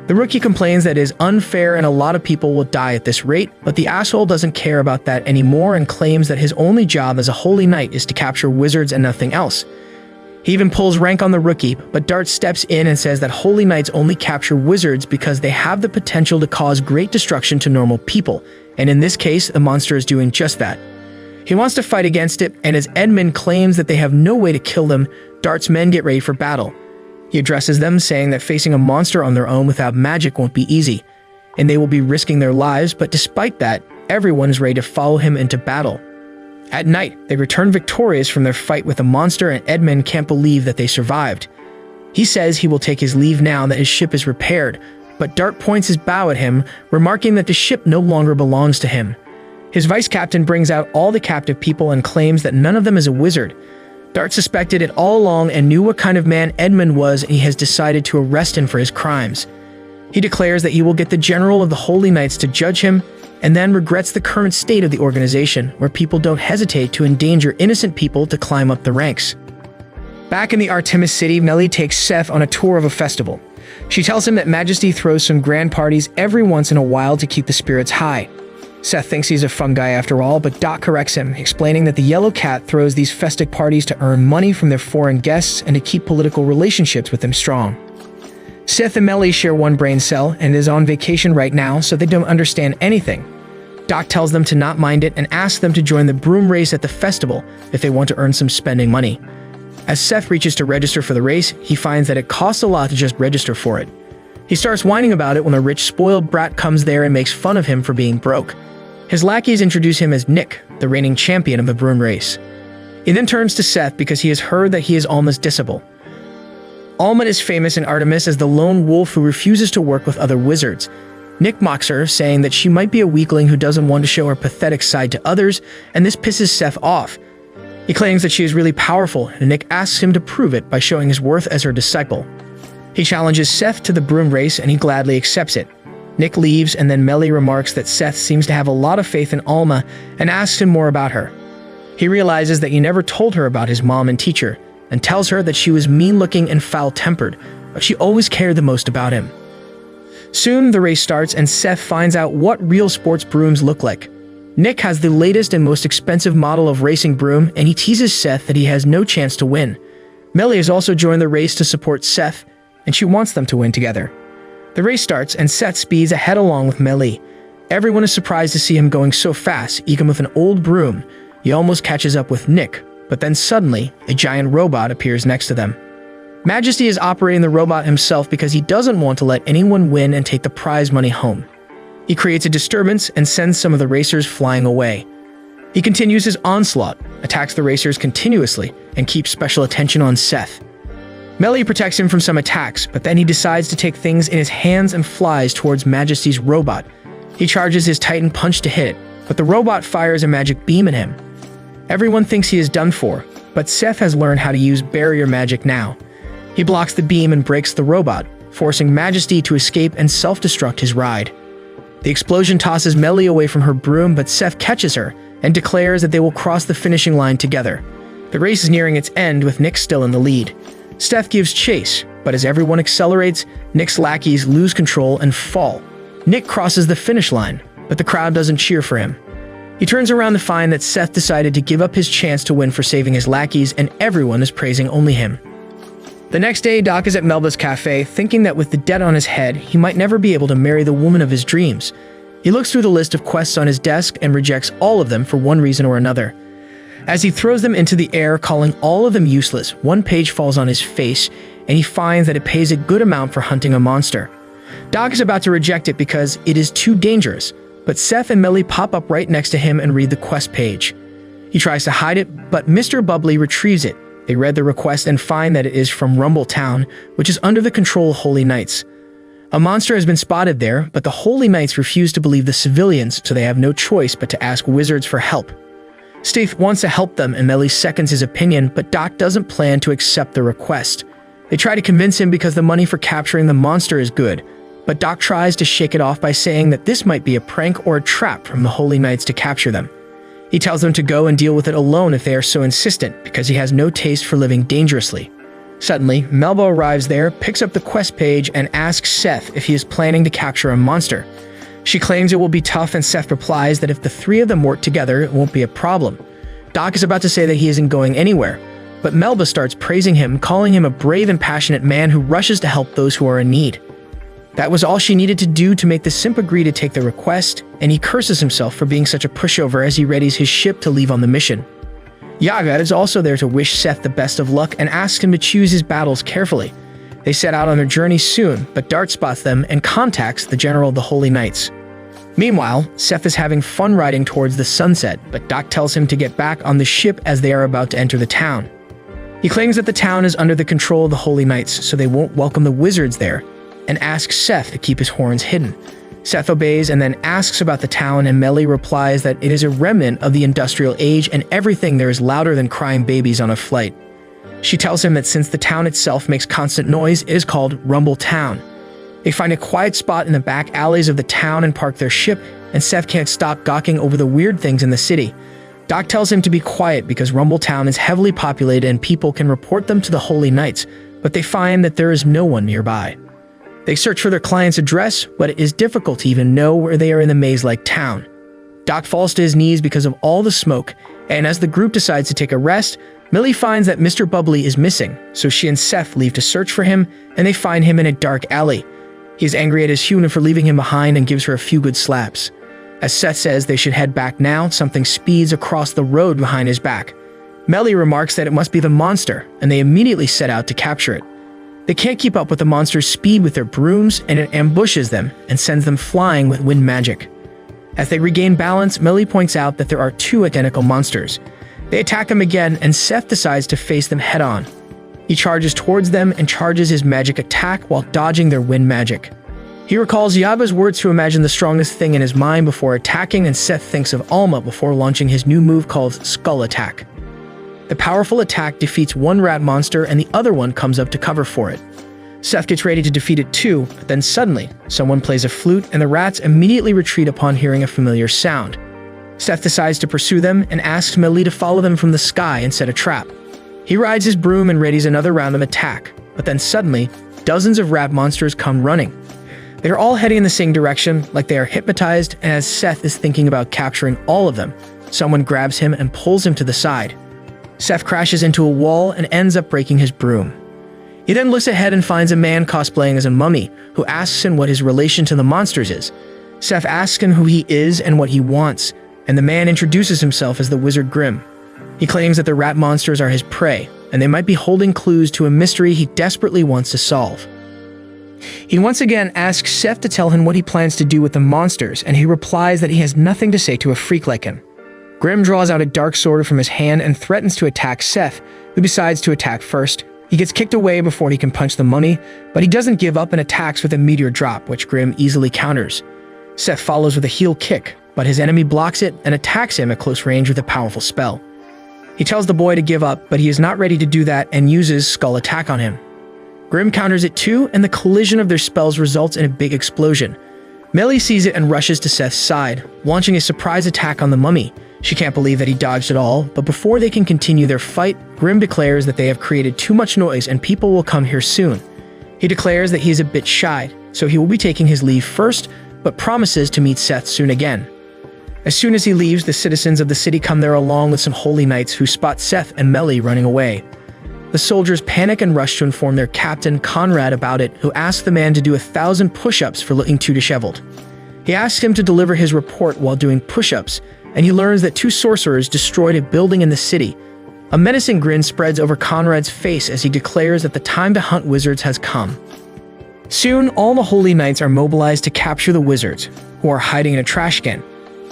The rookie complains that it is unfair and a lot of people will die at this rate, but the asshole doesn't care about that anymore and claims that his only job as a holy knight is to capture wizards and nothing else. He even pulls rank on the rookie, but Dart steps in and says that holy knights only capture wizards because they have the potential to cause great destruction to normal people, and in this case, the monster is doing just that. He wants to fight against it, and as Edmund claims that they have no way to kill them, Dart's men get ready for battle. He addresses them, saying that facing a monster on their own without magic won't be easy, and they will be risking their lives, but despite that, everyone is ready to follow him into battle. At night, they return victorious from their fight with the monster, and Edmund can't believe that they survived. He says he will take his leave now that his ship is repaired, but Dart points his bow at him, remarking that the ship no longer belongs to him. His vice-captain brings out all the captive people and claims that none of them is a wizard. Dart suspected it all along and knew what kind of man Edmund was, and he has decided to arrest him for his crimes. He declares that he will get the general of the Holy Knights to judge him, and then regrets the current state of the organization, where people don't hesitate to endanger innocent people to climb up the ranks. Back in the Artemis City, Mellie takes Seth on a tour of a festival. She tells him that Majesty throws some grand parties every once in a while to keep the spirits high. Seth thinks he's a fun guy after all, but Doc corrects him, explaining that the Yellow Cat throws these festive parties to earn money from their foreign guests and to keep political relationships with them strong. Seth and Mellie share one brain cell and is on vacation right now, so they don't understand anything. Doc tells them to not mind it and asks them to join the broom race at the festival if they want to earn some spending money. As Seth reaches to register for the race, he finds that it costs a lot to just register for it. He starts whining about it when a rich, spoiled brat comes there and makes fun of him for being broke. His lackeys introduce him as Nick, the reigning champion of the broom race. He then turns to Seth because he has heard that he is Alma's disciple. Alma is famous in Artemis as the lone wolf who refuses to work with other wizards. Nick mocks her, saying that she might be a weakling who doesn't want to show her pathetic side to others, and this pisses Seth off. He claims that she is really powerful, and Nick asks him to prove it by showing his worth as her disciple. He challenges Seth to the broom race, and he gladly accepts it. Nick leaves, and then Mellie remarks that Seth seems to have a lot of faith in Alma and asks him more about her. He realizes that he never told her about his mom and teacher, and tells her that she was mean-looking and foul-tempered, but she always cared the most about him. Soon, the race starts, and Seth finds out what real sports brooms look like. Nick has the latest and most expensive model of racing broom, and he teases Seth that he has no chance to win. Mellie has also joined the race to support Seth, and she wants them to win together. The race starts, and Seth speeds ahead along with Mellie. Everyone is surprised to see him going so fast, even with an old broom. He almost catches up with Nick, but then suddenly, a giant robot appears next to them. Majesty is operating the robot himself because he doesn't want to let anyone win and take the prize money home. He creates a disturbance and sends some of the racers flying away. He continues his onslaught, attacks the racers continuously, and keeps special attention on Seth. Mellie protects him from some attacks, but then he decides to take things in his hands and flies towards Majesty's robot. He charges his Titan Punch to hit it, but the robot fires a magic beam at him. Everyone thinks he is done for, but Seth has learned how to use barrier magic now. He blocks the beam and breaks the robot, forcing Majesty to escape and self-destruct his ride. The explosion tosses Mellie away from her broom, but Seth catches her and declares that they will cross the finishing line together. The race is nearing its end with Nick still in the lead. Seth gives chase, but as everyone accelerates, Nick's lackeys lose control and fall. Nick crosses the finish line, but the crowd doesn't cheer for him. He turns around to find that Seth decided to give up his chance to win for saving his lackeys, and everyone is praising only him. The next day, Doc is at Melba's cafe, thinking that with the debt on his head, he might never be able to marry the woman of his dreams. He looks through the list of quests on his desk and rejects all of them for one reason or another. As he throws them into the air, calling all of them useless, one page falls on his face, and he finds that it pays a good amount for hunting a monster. Doc is about to reject it because it is too dangerous, but Seth and Mellie pop up right next to him and read the quest page. He tries to hide it, but Mr. Bubbly retrieves it. They read the request and find that it is from Rumble Town, which is under the control of Holy Knights. A monster has been spotted there, but the Holy Knights refuse to believe the civilians, so they have no choice but to ask wizards for help. Steve wants to help them, and Melly seconds his opinion, but Doc doesn't plan to accept the request. They try to convince him because the money for capturing the monster is good, but Doc tries to shake it off by saying that this might be a prank or a trap from the Holy Knights to capture them. He tells them to go and deal with it alone if they are so insistent, because he has no taste for living dangerously. Suddenly, Melba arrives there, picks up the quest page, and asks Seth if he is planning to capture a monster. She claims it will be tough, and Seth replies that if the three of them work together, it won't be a problem. Doc is about to say that he isn't going anywhere, but Melba starts praising him, calling him a brave and passionate man who rushes to help those who are in need. That was all she needed to do to make the simp agree to take the request, and he curses himself for being such a pushover as he readies his ship to leave on the mission. Yaga is also there to wish Seth the best of luck and asks him to choose his battles carefully. They set out on their journey soon, but Dart spots them and contacts the general of the Holy Knights. Meanwhile, Seth is having fun riding towards the sunset, but Doc tells him to get back on the ship as they are about to enter the town. He claims that the town is under the control of the Holy Knights, so they won't welcome the wizards there, and asks Seth to keep his horns hidden. Seth obeys and then asks about the town, and Melly replies that it is a remnant of the industrial age and everything there is louder than crying babies on a flight. She tells him that since the town itself makes constant noise, it is called Rumble Town. They find a quiet spot in the back alleys of the town and park their ship, and Seth can't stop gawking over the weird things in the city. Doc tells him to be quiet because Rumble Town is heavily populated and people can report them to the Holy Knights, but they find that there is no one nearby. They search for their client's address, but it is difficult to even know where they are in the maze-like town. Doc falls to his knees because of all the smoke, and as the group decides to take a rest, Millie finds that Mr. Bubbly is missing, so she and Seth leave to search for him, and they find him in a dark alley. He is angry at his human for leaving him behind and gives her a few good slaps. As Seth says they should head back now, something speeds across the road behind his back. Melly remarks that it must be the monster, and they immediately set out to capture it. They can't keep up with the monster's speed with their brooms, and it ambushes them and sends them flying with wind magic. As they regain balance, Melly points out that there are two identical monsters. They attack him again, and Seth decides to face them head-on. He charges towards them and charges his magic attack while dodging their wind magic. He recalls Yava's words to imagine the strongest thing in his mind before attacking, and Seth thinks of Alma before launching his new move called Skull Attack. The powerful attack defeats one rat monster and the other one comes up to cover for it. Seth gets ready to defeat it too, but then suddenly, someone plays a flute and the rats immediately retreat upon hearing a familiar sound. Seth decides to pursue them and asks Melly to follow them from the sky and set a trap. He rides his broom and readies another round of attack, but then suddenly, dozens of rat monsters come running. They are all heading in the same direction, like they are hypnotized, and as Seth is thinking about capturing all of them, someone grabs him and pulls him to the side. Seth crashes into a wall and ends up breaking his broom. He then looks ahead and finds a man cosplaying as a mummy, who asks him what his relation to the monsters is. Seth asks him who he is and what he wants, and the man introduces himself as the Wizard Grimm. He claims that the rat monsters are his prey, and they might be holding clues to a mystery he desperately wants to solve. He once again asks Seth to tell him what he plans to do with the monsters, and he replies that he has nothing to say to a freak like him. Grimm draws out a dark sword from his hand and threatens to attack Seth, who decides to attack first. He gets kicked away before he can punch the mummy, but he doesn't give up and attacks with a meteor drop, which Grimm easily counters. Seth follows with a heel kick, but his enemy blocks it and attacks him at close range with a powerful spell. He tells the boy to give up, but he is not ready to do that and uses Skull Attack on him. Grimm counters it too, and the collision of their spells results in a big explosion. Melly sees it and rushes to Seth's side, launching a surprise attack on the mummy. She can't believe that he dodged it all, but before they can continue their fight, Grimm declares that they have created too much noise and people will come here soon. He declares that he is a bit shy, so he will be taking his leave first, but promises to meet Seth soon again. As soon as he leaves, the citizens of the city come there along with some holy knights who spot Seth and Melly running away. The soldiers panic and rush to inform their captain, Conrad, about it, who asks the man to do 1,000 push-ups for looking too disheveled. He asks him to deliver his report while doing push-ups, and he learns that 2 sorcerers destroyed a building in the city. A menacing grin spreads over Conrad's face as he declares that the time to hunt wizards has come. Soon, all the Holy Knights are mobilized to capture the wizards, who are hiding in a trash can.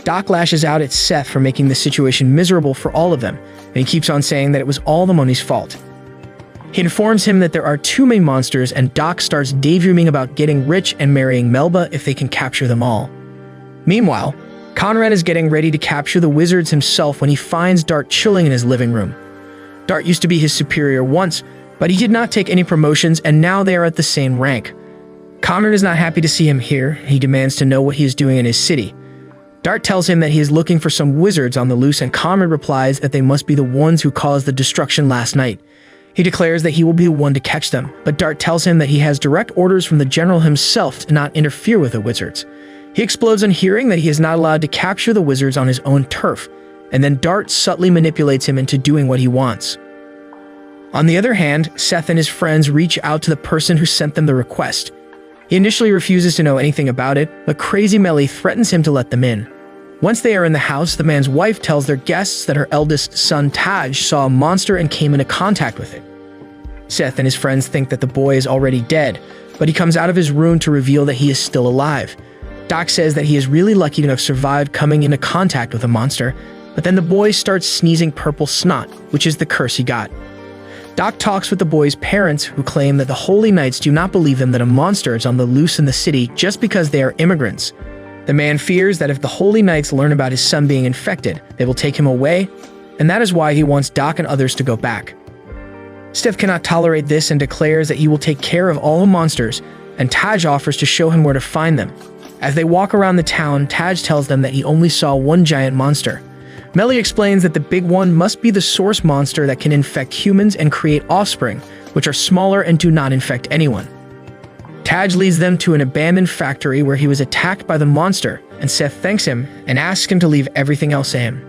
Doc lashes out at Seth for making the situation miserable for all of them, and he keeps on saying that it was all the mummy's fault. He informs him that there are too many monsters, and Doc starts daydreaming about getting rich and marrying Melba if they can capture them all. Meanwhile, Conrad is getting ready to capture the wizards himself when he finds Dart chilling in his living room. Dart used to be his superior once, but he did not take any promotions, and now they are at the same rank. Conrad is not happy to see him here. He demands to know what he is doing in his city. Dart tells him that he is looking for some wizards on the loose, and Conrad replies that they must be the ones who caused the destruction last night. He declares that he will be the one to catch them, but Dart tells him that he has direct orders from the general himself to not interfere with the wizards. He explodes on hearing that he is not allowed to capture the wizards on his own turf, and then Dart subtly manipulates him into doing what he wants. On the other hand, Seth and his friends reach out to the person who sent them the request. He initially refuses to know anything about it, but Crazy Melly threatens him to let them in. Once they are in the house, the man's wife tells their guests that her eldest son Taj saw a monster and came into contact with it. Seth and his friends think that the boy is already dead, but he comes out of his room to reveal that he is still alive. Doc says that he is really lucky to have survived coming into contact with a monster, but then the boy starts sneezing purple snot, which is the curse he got. Doc talks with the boy's parents, who claim that the Holy Knights do not believe them that a monster is on the loose in the city just because they are immigrants. The man fears that if the Holy Knights learn about his son being infected, they will take him away, and that is why he wants Doc and others to go back. Steph cannot tolerate this and declares that he will take care of all the monsters, and Taj offers to show him where to find them. As they walk around the town, Taj tells them that he only saw one giant monster. Melly explains that the big one must be the source monster that can infect humans and create offspring, which are smaller and do not infect anyone. Taj leads them to an abandoned factory where he was attacked by the monster, and Seth thanks him and asks him to leave everything else to him.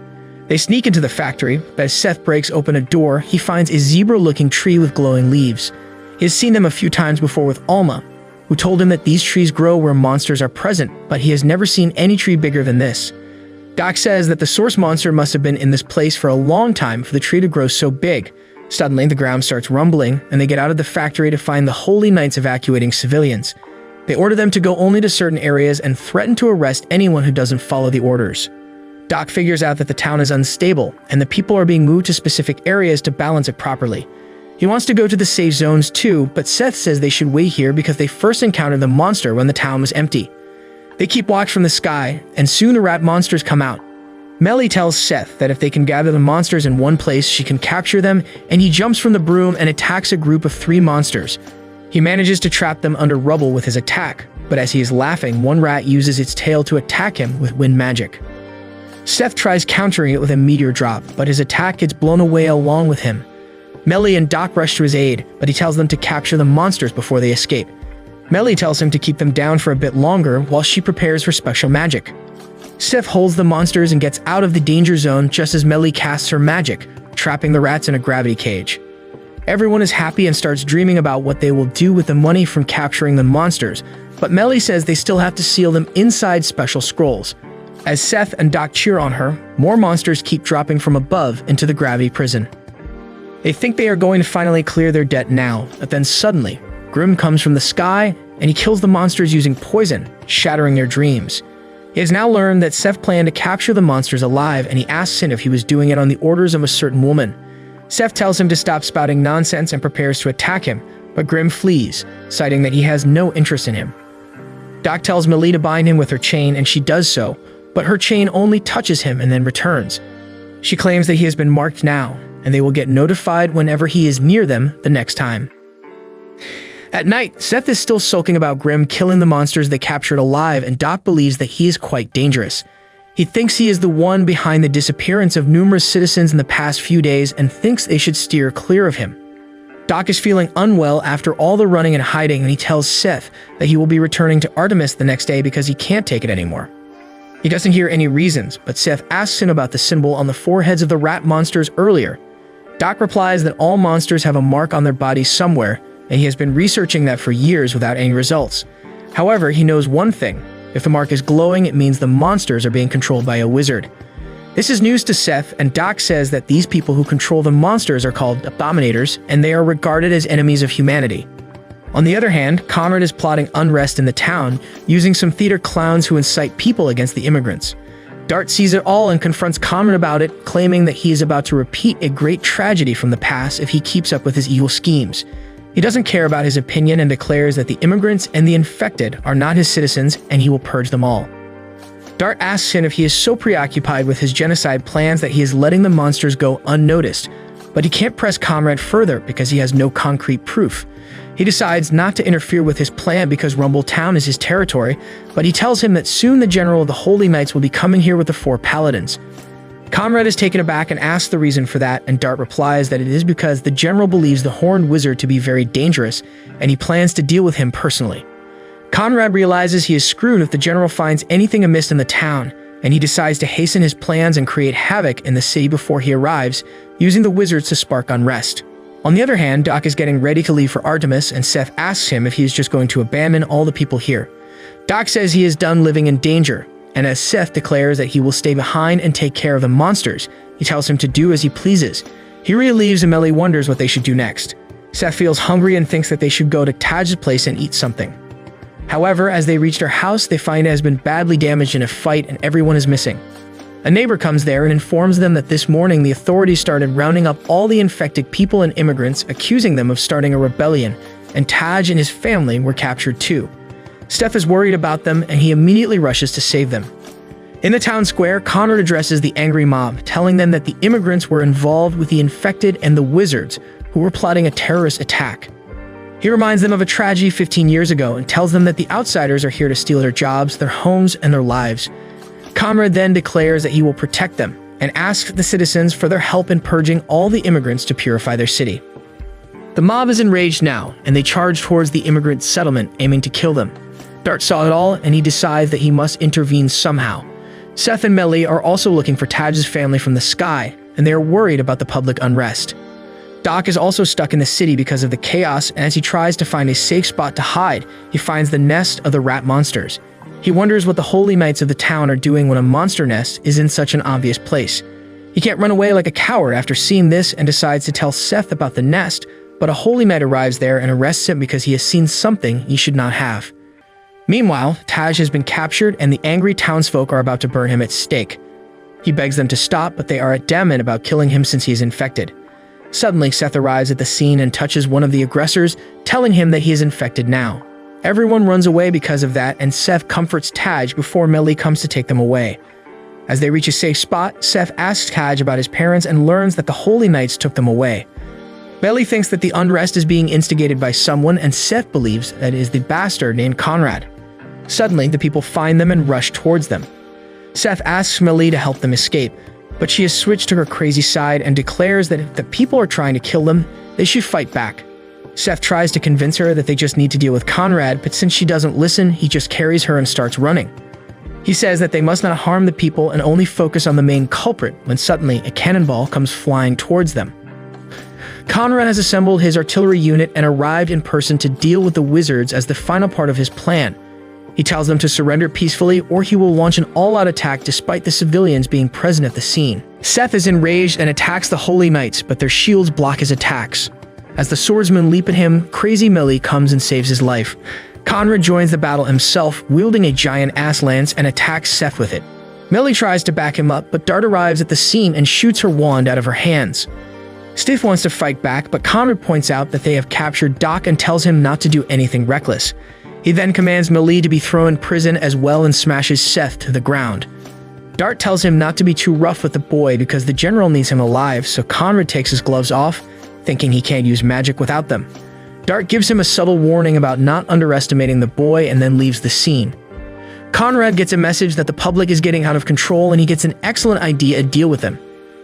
They sneak into the factory, but as Seth breaks open a door, he finds a zebra-looking tree with glowing leaves. He has seen them a few times before with Alma, who told him that these trees grow where monsters are present, but he has never seen any tree bigger than this. Doc says that the source monster must have been in this place for a long time for the tree to grow so big. Suddenly, the ground starts rumbling, and they get out of the factory to find the Holy Knights evacuating civilians. They order them to go only to certain areas and threaten to arrest anyone who doesn't follow the orders. Doc figures out that the town is unstable, and the people are being moved to specific areas to balance it properly. He wants to go to the safe zones too, but Seth says they should wait here because they first encountered the monster when the town was empty. They keep watch from the sky, and soon the rat monsters come out. Melly tells Seth that if they can gather the monsters in one place, she can capture them, and he jumps from the broom and attacks a group of 3 monsters. He manages to trap them under rubble with his attack, but as he is laughing, one rat uses its tail to attack him with wind magic. Seth tries countering it with a meteor drop, but his attack gets blown away along with him. Melly and Doc rush to his aid, but he tells them to capture the monsters before they escape. Melly tells him to keep them down for a bit longer while she prepares for special magic. Seth holds the monsters and gets out of the danger zone just as Melly casts her magic, trapping the rats in a gravity cage. Everyone is happy and starts dreaming about what they will do with the money from capturing the monsters, but Melly says they still have to seal them inside special scrolls. As Seth and Doc cheer on her, more monsters keep dropping from above into the gravity prison. They think they are going to finally clear their debt now, but then suddenly, Grim comes from the sky and he kills the monsters using poison, shattering their dreams. He has now learned that Seth planned to capture the monsters alive, and he asks him if he was doing it on the orders of a certain woman. Seth tells him to stop spouting nonsense and prepares to attack him, but Grim flees, citing that he has no interest in him. Doc tells Melly to bind him with her chain, and she does so, but her chain only touches him and then returns. She claims that he has been marked now, and they will get notified whenever he is near them the next time. At night, Seth is still sulking about Grim killing the monsters they captured alive, and Doc believes that he is quite dangerous. He thinks he is the one behind the disappearance of numerous citizens in the past few days and thinks they should steer clear of him. Doc is feeling unwell after all the running and hiding, and he tells Seth that he will be returning to Artemis the next day because he can't take it anymore. He doesn't hear any reasons, but Seth asks him about the symbol on the foreheads of the rat monsters earlier. Doc replies that all monsters have a mark on their bodies somewhere, and he has been researching that for years without any results. However, he knows one thing. If the mark is glowing, it means the monsters are being controlled by a wizard. This is news to Seth, and Doc says that these people who control the monsters are called abominators, and they are regarded as enemies of humanity. On the other hand, Conrad is plotting unrest in the town, using some theater clowns who incite people against the immigrants. Dart sees it all and confronts Conrad about it, claiming that he is about to repeat a great tragedy from the past if he keeps up with his evil schemes. He doesn't care about his opinion and declares that the immigrants and the infected are not his citizens and he will purge them all. Dart asks him if he is so preoccupied with his genocide plans that he is letting the monsters go unnoticed, but he can't press Conrad further because he has no concrete proof. He decides not to interfere with his plan because Rumble Town is his territory, but he tells him that soon the general of the Holy Knights will be coming here with the 4 paladins. Conrad is taken aback and asks the reason for that, and Dart replies that it is because the general believes the Horned Wizard to be very dangerous, and he plans to deal with him personally. Conrad realizes he is screwed if the general finds anything amiss in the town, and he decides to hasten his plans and create havoc in the city before he arrives, using the wizards to spark unrest. On the other hand, Doc is getting ready to leave for Artemis, and Seth asks him if he is just going to abandon all the people here. Doc says he is done living in danger, and as Seth declares that he will stay behind and take care of the monsters, he tells him to do as he pleases. He really leaves and Melly wonders what they should do next. Seth feels hungry and thinks that they should go to Taj's place and eat something. However, as they reach their house, they find it has been badly damaged in a fight and everyone is missing. A neighbor comes there and informs them that this morning the authorities started rounding up all the infected people and immigrants, accusing them of starting a rebellion, and Taj and his family were captured too. Steph is worried about them and he immediately rushes to save them. In the town square, Conrad addresses the angry mob, telling them that the immigrants were involved with the infected and the wizards, who were plotting a terrorist attack. He reminds them of a tragedy 15 years ago and tells them that the outsiders are here to steal their jobs, their homes, and their lives. Conrad then declares that he will protect them and asks the citizens for their help in purging all the immigrants to purify their city. The mob is enraged now, and they charge towards the immigrant settlement, aiming to kill them. Dart saw it all, and he decides that he must intervene somehow. Seth and Melly are also looking for Taj's family from the sky, and they are worried about the public unrest. Doc is also stuck in the city because of the chaos, and as he tries to find a safe spot to hide, he finds the nest of the rat monsters. He wonders what the Holy Knights of the town are doing when a monster nest is in such an obvious place. He can't run away like a coward after seeing this and decides to tell Seth about the nest, but a Holy Knight arrives there and arrests him because he has seen something he should not have. Meanwhile, Taj has been captured and the angry townsfolk are about to burn him at stake. He begs them to stop, but they are adamant about killing him since he is infected. Suddenly, Seth arrives at the scene and touches one of the aggressors, telling him that he is infected now. Everyone runs away because of that, and Seth comforts Taj before Melly comes to take them away. As they reach a safe spot, Seth asks Taj about his parents and learns that the Holy Knights took them away. Melly thinks that the unrest is being instigated by someone, and Seth believes that it is the bastard named Conrad. Suddenly, the people find them and rush towards them. Seth asks Melly to help them escape, but she has switched to her crazy side and declares that if the people are trying to kill them, they should fight back. Seth tries to convince her that they just need to deal with Conrad, but since she doesn't listen, he just carries her and starts running. He says that they must not harm the people and only focus on the main culprit when suddenly a cannonball comes flying towards them. Conrad has assembled his artillery unit and arrived in person to deal with the wizards as the final part of his plan. He tells them to surrender peacefully or he will launch an all-out attack despite the civilians being present at the scene. Seth is enraged and attacks the Holy Knights, but their shields block his attacks. As the swordsmen leap at him, Crazy Melly comes and saves his life. Conrad joins the battle himself, wielding a giant ass lance and attacks Seth with it. Melly tries to back him up, but Dart arrives at the scene and shoots her wand out of her hands. Stiff wants to fight back, but Conrad points out that they have captured Doc and tells him not to do anything reckless. He then commands Melly to be thrown in prison as well and smashes Seth to the ground. Dart tells him not to be too rough with the boy because the general needs him alive, so Conrad takes his gloves off, thinking he can't use magic without them. Dart gives him a subtle warning about not underestimating the boy and then leaves the scene. Conrad gets a message that the public is getting out of control and he gets an excellent idea to deal with them.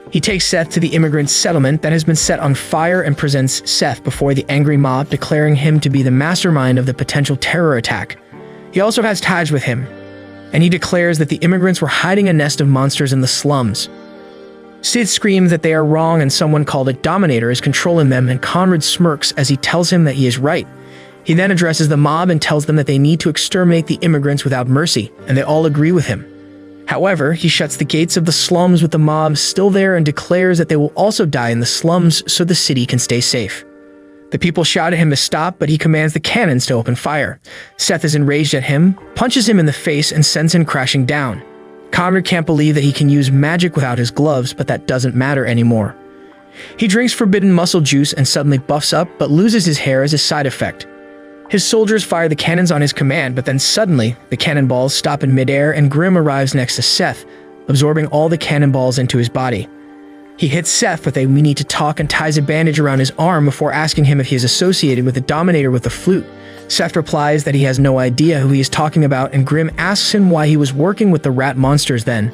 He takes Seth to the immigrant settlement that has been set on fire and presents Seth before the angry mob, declaring him to be the mastermind of the potential terror attack. He also has Taj with him, and he declares that the immigrants were hiding a nest of monsters in the slums. Sid screams that they are wrong and someone called a Dominator is controlling them, and Conrad smirks as he tells him that he is right. He then addresses the mob and tells them that they need to exterminate the immigrants without mercy, and they all agree with him. However, he shuts the gates of the slums with the mob still there and declares that they will also die in the slums so the city can stay safe. The people shout at him to stop, but he commands the cannons to open fire. Seth is enraged at him, punches him in the face, and sends him crashing down. Conrad can't believe that he can use magic without his gloves, but that doesn't matter anymore. He drinks forbidden muscle juice and suddenly buffs up, but loses his hair as a side effect. His soldiers fire the cannons on his command, but then suddenly, the cannonballs stop in midair and Grimm arrives next to Seth, absorbing all the cannonballs into his body. He hits Seth with a "we need to talk" and ties a bandage around his arm before asking him if he is associated with the Dominator with the flute. Seth replies that he has no idea who he is talking about, and Grimm asks him why he was working with the rat monsters then.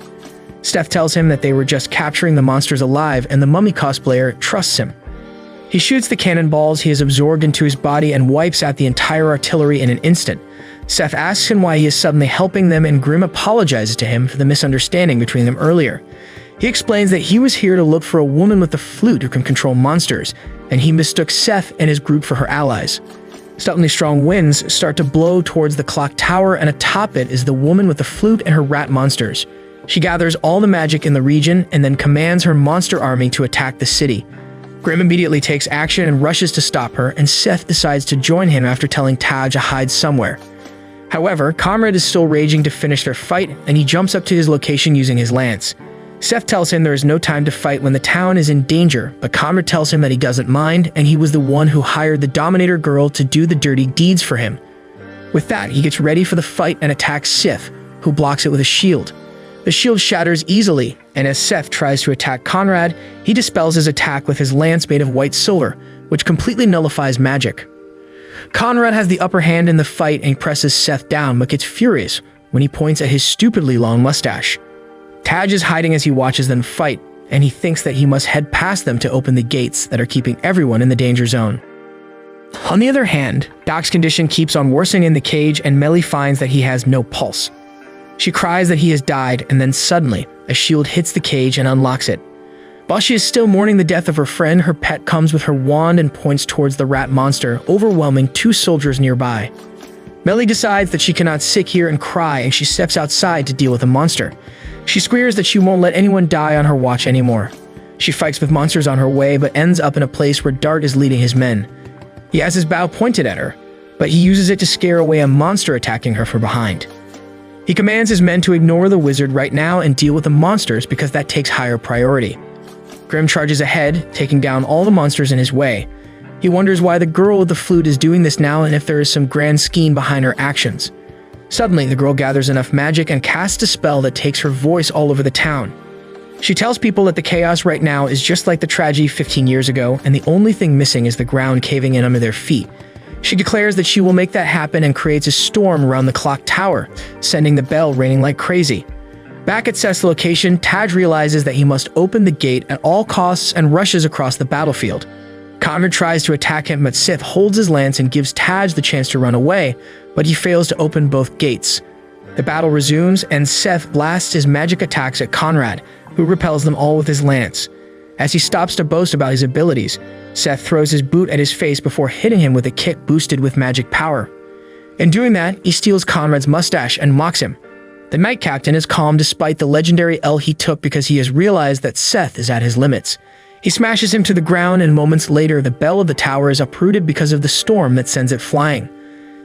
Seth tells him that they were just capturing the monsters alive, and the mummy cosplayer trusts him. He shoots the cannonballs he has absorbed into his body and wipes out the entire artillery in an instant. Seth asks him why he is suddenly helping them, and Grimm apologizes to him for the misunderstanding between them earlier. He explains that he was here to look for a woman with the flute who can control monsters, and he mistook Seth and his group for her allies. Suddenly strong winds start to blow towards the clock tower, and atop it is the woman with the flute and her rat monsters. She gathers all the magic in the region and then commands her monster army to attack the city. Grimm immediately takes action and rushes to stop her, and Seth decides to join him after telling Taj to hide somewhere. However, Conrad is still raging to finish their fight, and he jumps up to his location using his lance. Seth tells him there is no time to fight when the town is in danger, but Conrad tells him that he doesn't mind, and he was the one who hired the Dominator girl to do the dirty deeds for him. With that, he gets ready for the fight and attacks Sith, who blocks it with a shield. The shield shatters easily, and as Seth tries to attack Conrad, he dispels his attack with his lance made of white silver, which completely nullifies magic. Conrad has the upper hand in the fight and presses Seth down, but gets furious when he points at his stupidly long mustache. Taj is hiding as he watches them fight, and he thinks that he must head past them to open the gates that are keeping everyone in the danger zone. On the other hand, Doc's condition keeps on worsening in the cage, and Melly finds that he has no pulse. She cries that he has died, and then suddenly, a shield hits the cage and unlocks it. While she is still mourning the death of her friend, her pet comes with her wand and points towards the rat monster, overwhelming two soldiers nearby. Melly decides that she cannot sit here and cry, and she steps outside to deal with the monster. She swears that she won't let anyone die on her watch anymore. She fights with monsters on her way, but ends up in a place where Dart is leading his men. He has his bow pointed at her, but he uses it to scare away a monster attacking her from behind. He commands his men to ignore the wizard right now and deal with the monsters because that takes higher priority. Grimm charges ahead, taking down all the monsters in his way. He wonders why the girl with the flute is doing this now and if there is some grand scheme behind her actions. Suddenly, the girl gathers enough magic and casts a spell that takes her voice all over the town. She tells people that the chaos right now is just like the tragedy 15 years ago, and the only thing missing is the ground caving in under their feet. She declares that she will make that happen and creates a storm around the clock tower, sending the bell ringing like crazy. Back at Seth's location, Taj realizes that he must open the gate at all costs and rushes across the battlefield. Conrad tries to attack him, but Sith holds his lance and gives Taj the chance to run away, but he fails to open both gates. The battle resumes, and Seth blasts his magic attacks at Conrad, who repels them all with his lance. As he stops to boast about his abilities, Seth throws his boot at his face before hitting him with a kick boosted with magic power. In doing that, he steals Conrad's mustache and mocks him. The Knight Captain is calm despite the legendary L he took because he has realized that Seth is at his limits. He smashes him to the ground, and moments later the bell of the tower is uprooted because of the storm that sends it flying.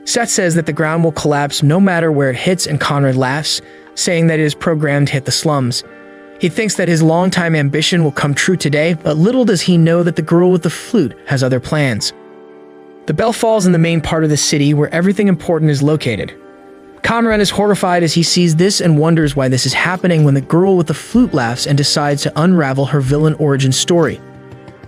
Seth says that the ground will collapse no matter where it hits, and Conrad laughs, saying that it is programmed to hit the slums. He thinks that his longtime ambition will come true today, but little does he know that the girl with the flute has other plans. The bell falls in the main part of the city where everything important is located. Conrad is horrified as he sees this and wonders why this is happening when the girl with the flute laughs and decides to unravel her villain origin story.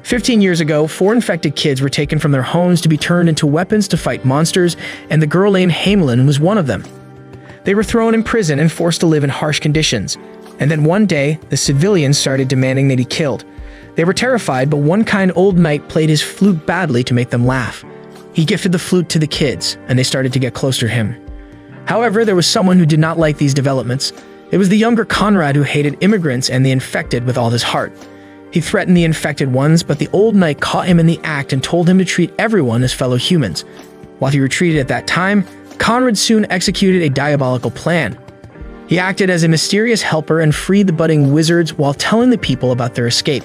15 years ago, 4 infected kids were taken from their homes to be turned into weapons to fight monsters, and the girl named Hamelin was one of them. They were thrown in prison and forced to live in harsh conditions, and then one day, the civilians started demanding that he killed. They were terrified, but one kind old knight played his flute badly to make them laugh. He gifted the flute to the kids, and they started to get closer to him. However, there was someone who did not like these developments. It was the younger Conrad who hated immigrants and the infected with all his heart. He threatened the infected ones, but the old knight caught him in the act and told him to treat everyone as fellow humans. While he retreated at that time, Conrad soon executed a diabolical plan. He acted as a mysterious helper and freed the budding wizards while telling the people about their escape.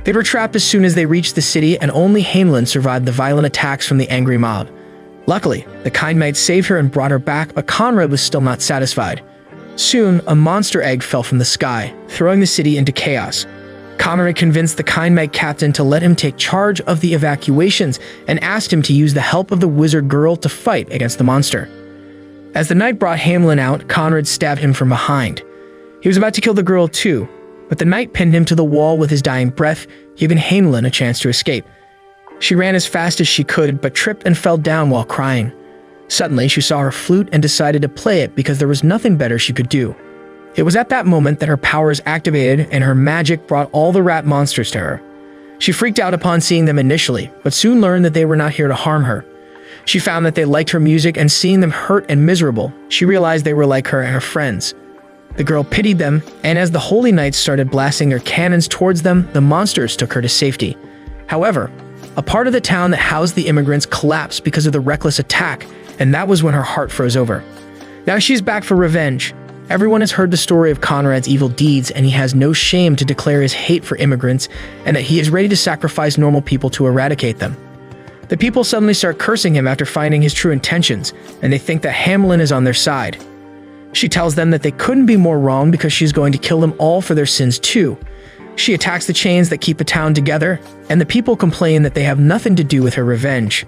They were trapped as soon as they reached the city, and only Hamelin survived the violent attacks from the angry mob. Luckily, the kind knight saved her and brought her back, but Conrad was still not satisfied. Soon, a monster egg fell from the sky, throwing the city into chaos. Conrad convinced the kind Knight captain to let him take charge of the evacuations and asked him to use the help of the wizard girl to fight against the monster. As the knight brought Hamelin out, Conrad stabbed him from behind. He was about to kill the girl too, but the knight pinned him to the wall with his dying breath, giving Hamelin a chance to escape. She ran as fast as she could, but tripped and fell down while crying. Suddenly, she saw her flute and decided to play it because there was nothing better she could do. It was at that moment that her powers activated and her magic brought all the rat monsters to her. She freaked out upon seeing them initially, but soon learned that they were not here to harm her. She found that they liked her music, and seeing them hurt and miserable, she realized they were like her and her friends. The girl pitied them, and as the Holy Knights started blasting their cannons towards them, the monsters took her to safety. However, a part of the town that housed the immigrants collapsed because of the reckless attack, and that was when her heart froze over. Now she's back for revenge. Everyone has heard the story of Conrad's evil deeds, and he has no shame to declare his hate for immigrants and that he is ready to sacrifice normal people to eradicate them. The people suddenly start cursing him after finding his true intentions, and they think that Hamelin is on their side. She tells them that they couldn't be more wrong because she's going to kill them all for their sins too. She attacks the chains that keep the town together, and the people complain that they have nothing to do with her revenge.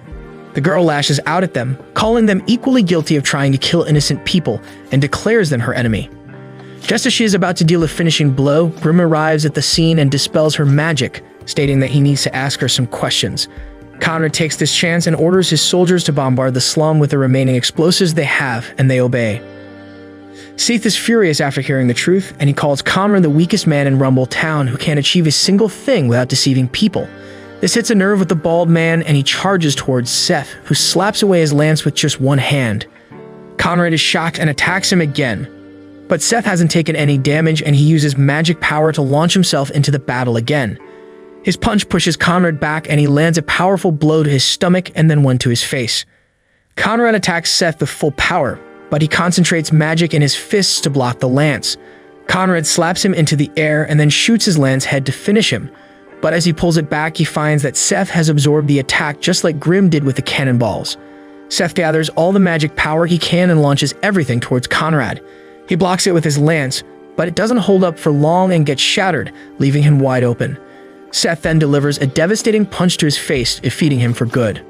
The girl lashes out at them, calling them equally guilty of trying to kill innocent people, and declares them her enemy. Just as she is about to deal a finishing blow, Grim arrives at the scene and dispels her magic, stating that he needs to ask her some questions. Conrad takes this chance and orders his soldiers to bombard the slum with the remaining explosives they have, and they obey. Seath is furious after hearing the truth, and he calls Conrad the weakest man in Rumble Town who can't achieve a single thing without deceiving people. This hits a nerve with the bald man, and he charges towards Seth, who slaps away his lance with just one hand. Conrad is shocked and attacks him again. But Seth hasn't taken any damage, and he uses magic power to launch himself into the battle again. His punch pushes Conrad back, and he lands a powerful blow to his stomach and then one to his face. Conrad attacks Seth with full power, but he concentrates magic in his fists to block the lance. Conrad slaps him into the air and then shoots his lance head to finish him. But as he pulls it back, he finds that Seth has absorbed the attack just like Grim did with the cannonballs. Seth gathers all the magic power he can and launches everything towards Conrad. He blocks it with his lance, but it doesn't hold up for long and gets shattered, leaving him wide open. Seth then delivers a devastating punch to his face, defeating him for good.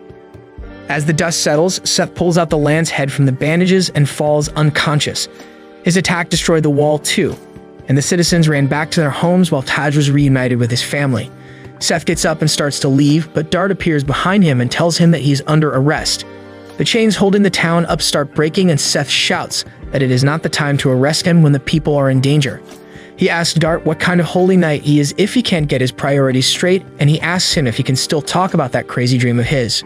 As the dust settles, Seth pulls out the lance head from the bandages and falls unconscious. His attack destroyed the wall too, and the citizens ran back to their homes while Taj was reunited with his family. Seth gets up and starts to leave, but Dart appears behind him and tells him that he is under arrest. The chains holding the town up start breaking, and Seth shouts that it is not the time to arrest him when the people are in danger. He asks Dart what kind of holy knight he is if he can't get his priorities straight, and he asks him if he can still talk about that crazy dream of his.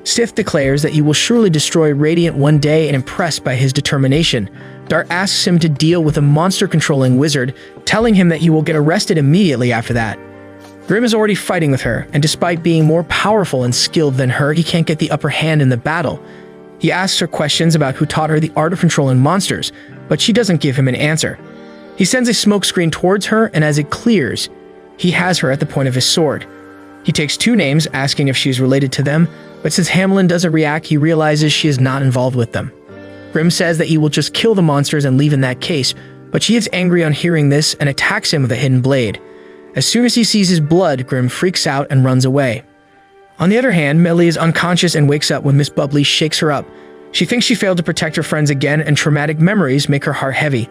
Sith declares that he will surely destroy Radiant one day, and impressed by his determination, Dart asks him to deal with a monster-controlling wizard, telling him that he will get arrested immediately after that. Grim is already fighting with her, and despite being more powerful and skilled than her, he can't get the upper hand in the battle. He asks her questions about who taught her the art of controlling monsters, but she doesn't give him an answer. He sends a smokescreen towards her, and as it clears, he has her at the point of his sword. He takes 2 names, asking if she is related to them, but since Hamelin doesn't react, he realizes she is not involved with them. Grim says that he will just kill the monsters and leave in that case, but she is angry on hearing this and attacks him with a hidden blade. As soon as he sees his blood, Grim freaks out and runs away. On the other hand, Melly is unconscious and wakes up when Miss Bubbly shakes her up. She thinks she failed to protect her friends again, and traumatic memories make her heart heavy.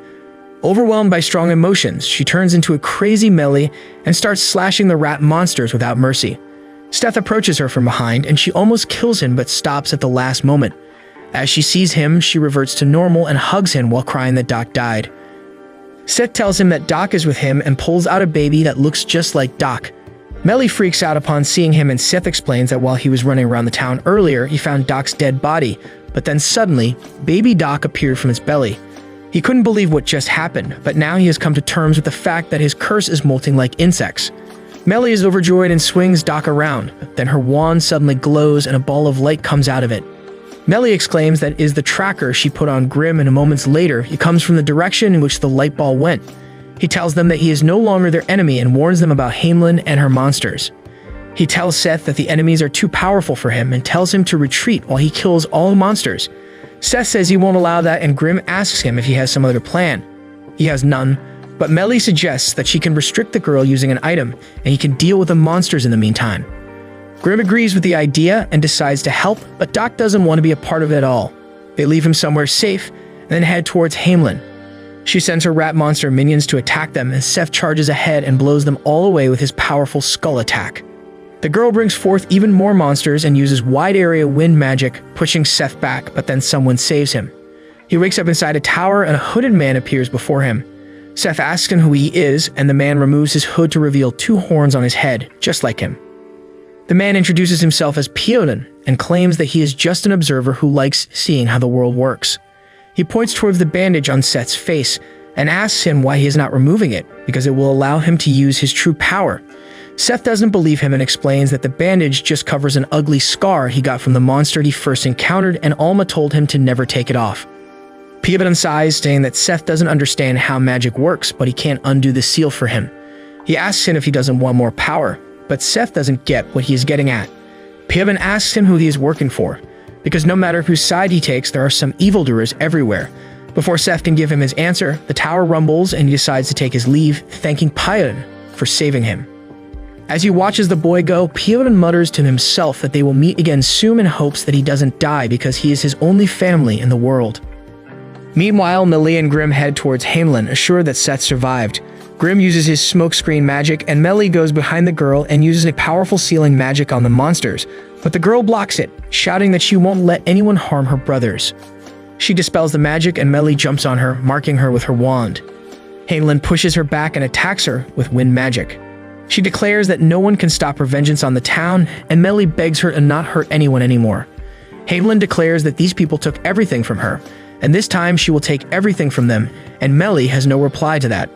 Overwhelmed by strong emotions, she turns into a crazy Melly and starts slashing the rat monsters without mercy. Seth approaches her from behind, and she almost kills him but stops at the last moment. As she sees him, she reverts to normal and hugs him while crying that Doc died. Seth tells him that Doc is with him and pulls out a baby that looks just like Doc. Melly freaks out upon seeing him, and Seth explains that while he was running around the town earlier, he found Doc's dead body, but then suddenly, baby Doc appeared from his belly. He couldn't believe what just happened, but now he has come to terms with the fact that his curse is molting like insects. Melly is overjoyed and swings Doc around, then her wand suddenly glows and a ball of light comes out of it. Melly exclaims that it is the tracker she put on Grim, and moments later, he comes from the direction in which the light ball went. He tells them that he is no longer their enemy and warns them about Hamelin and her monsters. He tells Seth that the enemies are too powerful for him and tells him to retreat while he kills all monsters. Seth says he won't allow that, and Grimm asks him if he has some other plan. He has none, but Melly suggests that she can restrict the girl using an item, and he can deal with the monsters in the meantime. Grimm agrees with the idea and decides to help, but Doc doesn't want to be a part of it at all. They leave him somewhere safe, and then head towards Hamelin. She sends her rat monster minions to attack them, and Seth charges ahead and blows them all away with his powerful skull attack. The girl brings forth even more monsters and uses wide area wind magic, pushing Seth back, but then someone saves him. He wakes up inside a tower and a hooded man appears before him. Seth asks him who he is, and the man removes his hood to reveal 2 horns on his head, just like him. The man introduces himself as Piodan and claims that he is just an observer who likes seeing how the world works. He points towards the bandage on Seth's face and asks him why he is not removing it, because it will allow him to use his true power. Seth doesn't believe him and explains that the bandage just covers an ugly scar he got from the monster he first encountered, and Alma told him to never take it off. Piodan sighs, saying that Seth doesn't understand how magic works, but he can't undo the seal for him. He asks him if he doesn't want more power, but Seth doesn't get what he is getting at. Piodan asks him who he is working for, because no matter whose side he takes, there are some evildoers everywhere. Before Seth can give him his answer, the tower rumbles and he decides to take his leave, thanking Piodan for saving him. As he watches the boy go, Piodan mutters to himself that they will meet again soon in hopes that he doesn't die because he is his only family in the world. Meanwhile, Melly and Grimm head towards Hamelin, assured that Seth survived. Grimm uses his smokescreen magic, and Melly goes behind the girl and uses a powerful sealing magic on the monsters, but the girl blocks it, shouting that she won't let anyone harm her brothers. She dispels the magic and Melly jumps on her, marking her with her wand. Hamelin pushes her back and attacks her with wind magic. She declares that no one can stop her vengeance on the town, and Melly begs her to not hurt anyone anymore. Hamelin declares that these people took everything from her, and this time she will take everything from them, and Melly has no reply to that.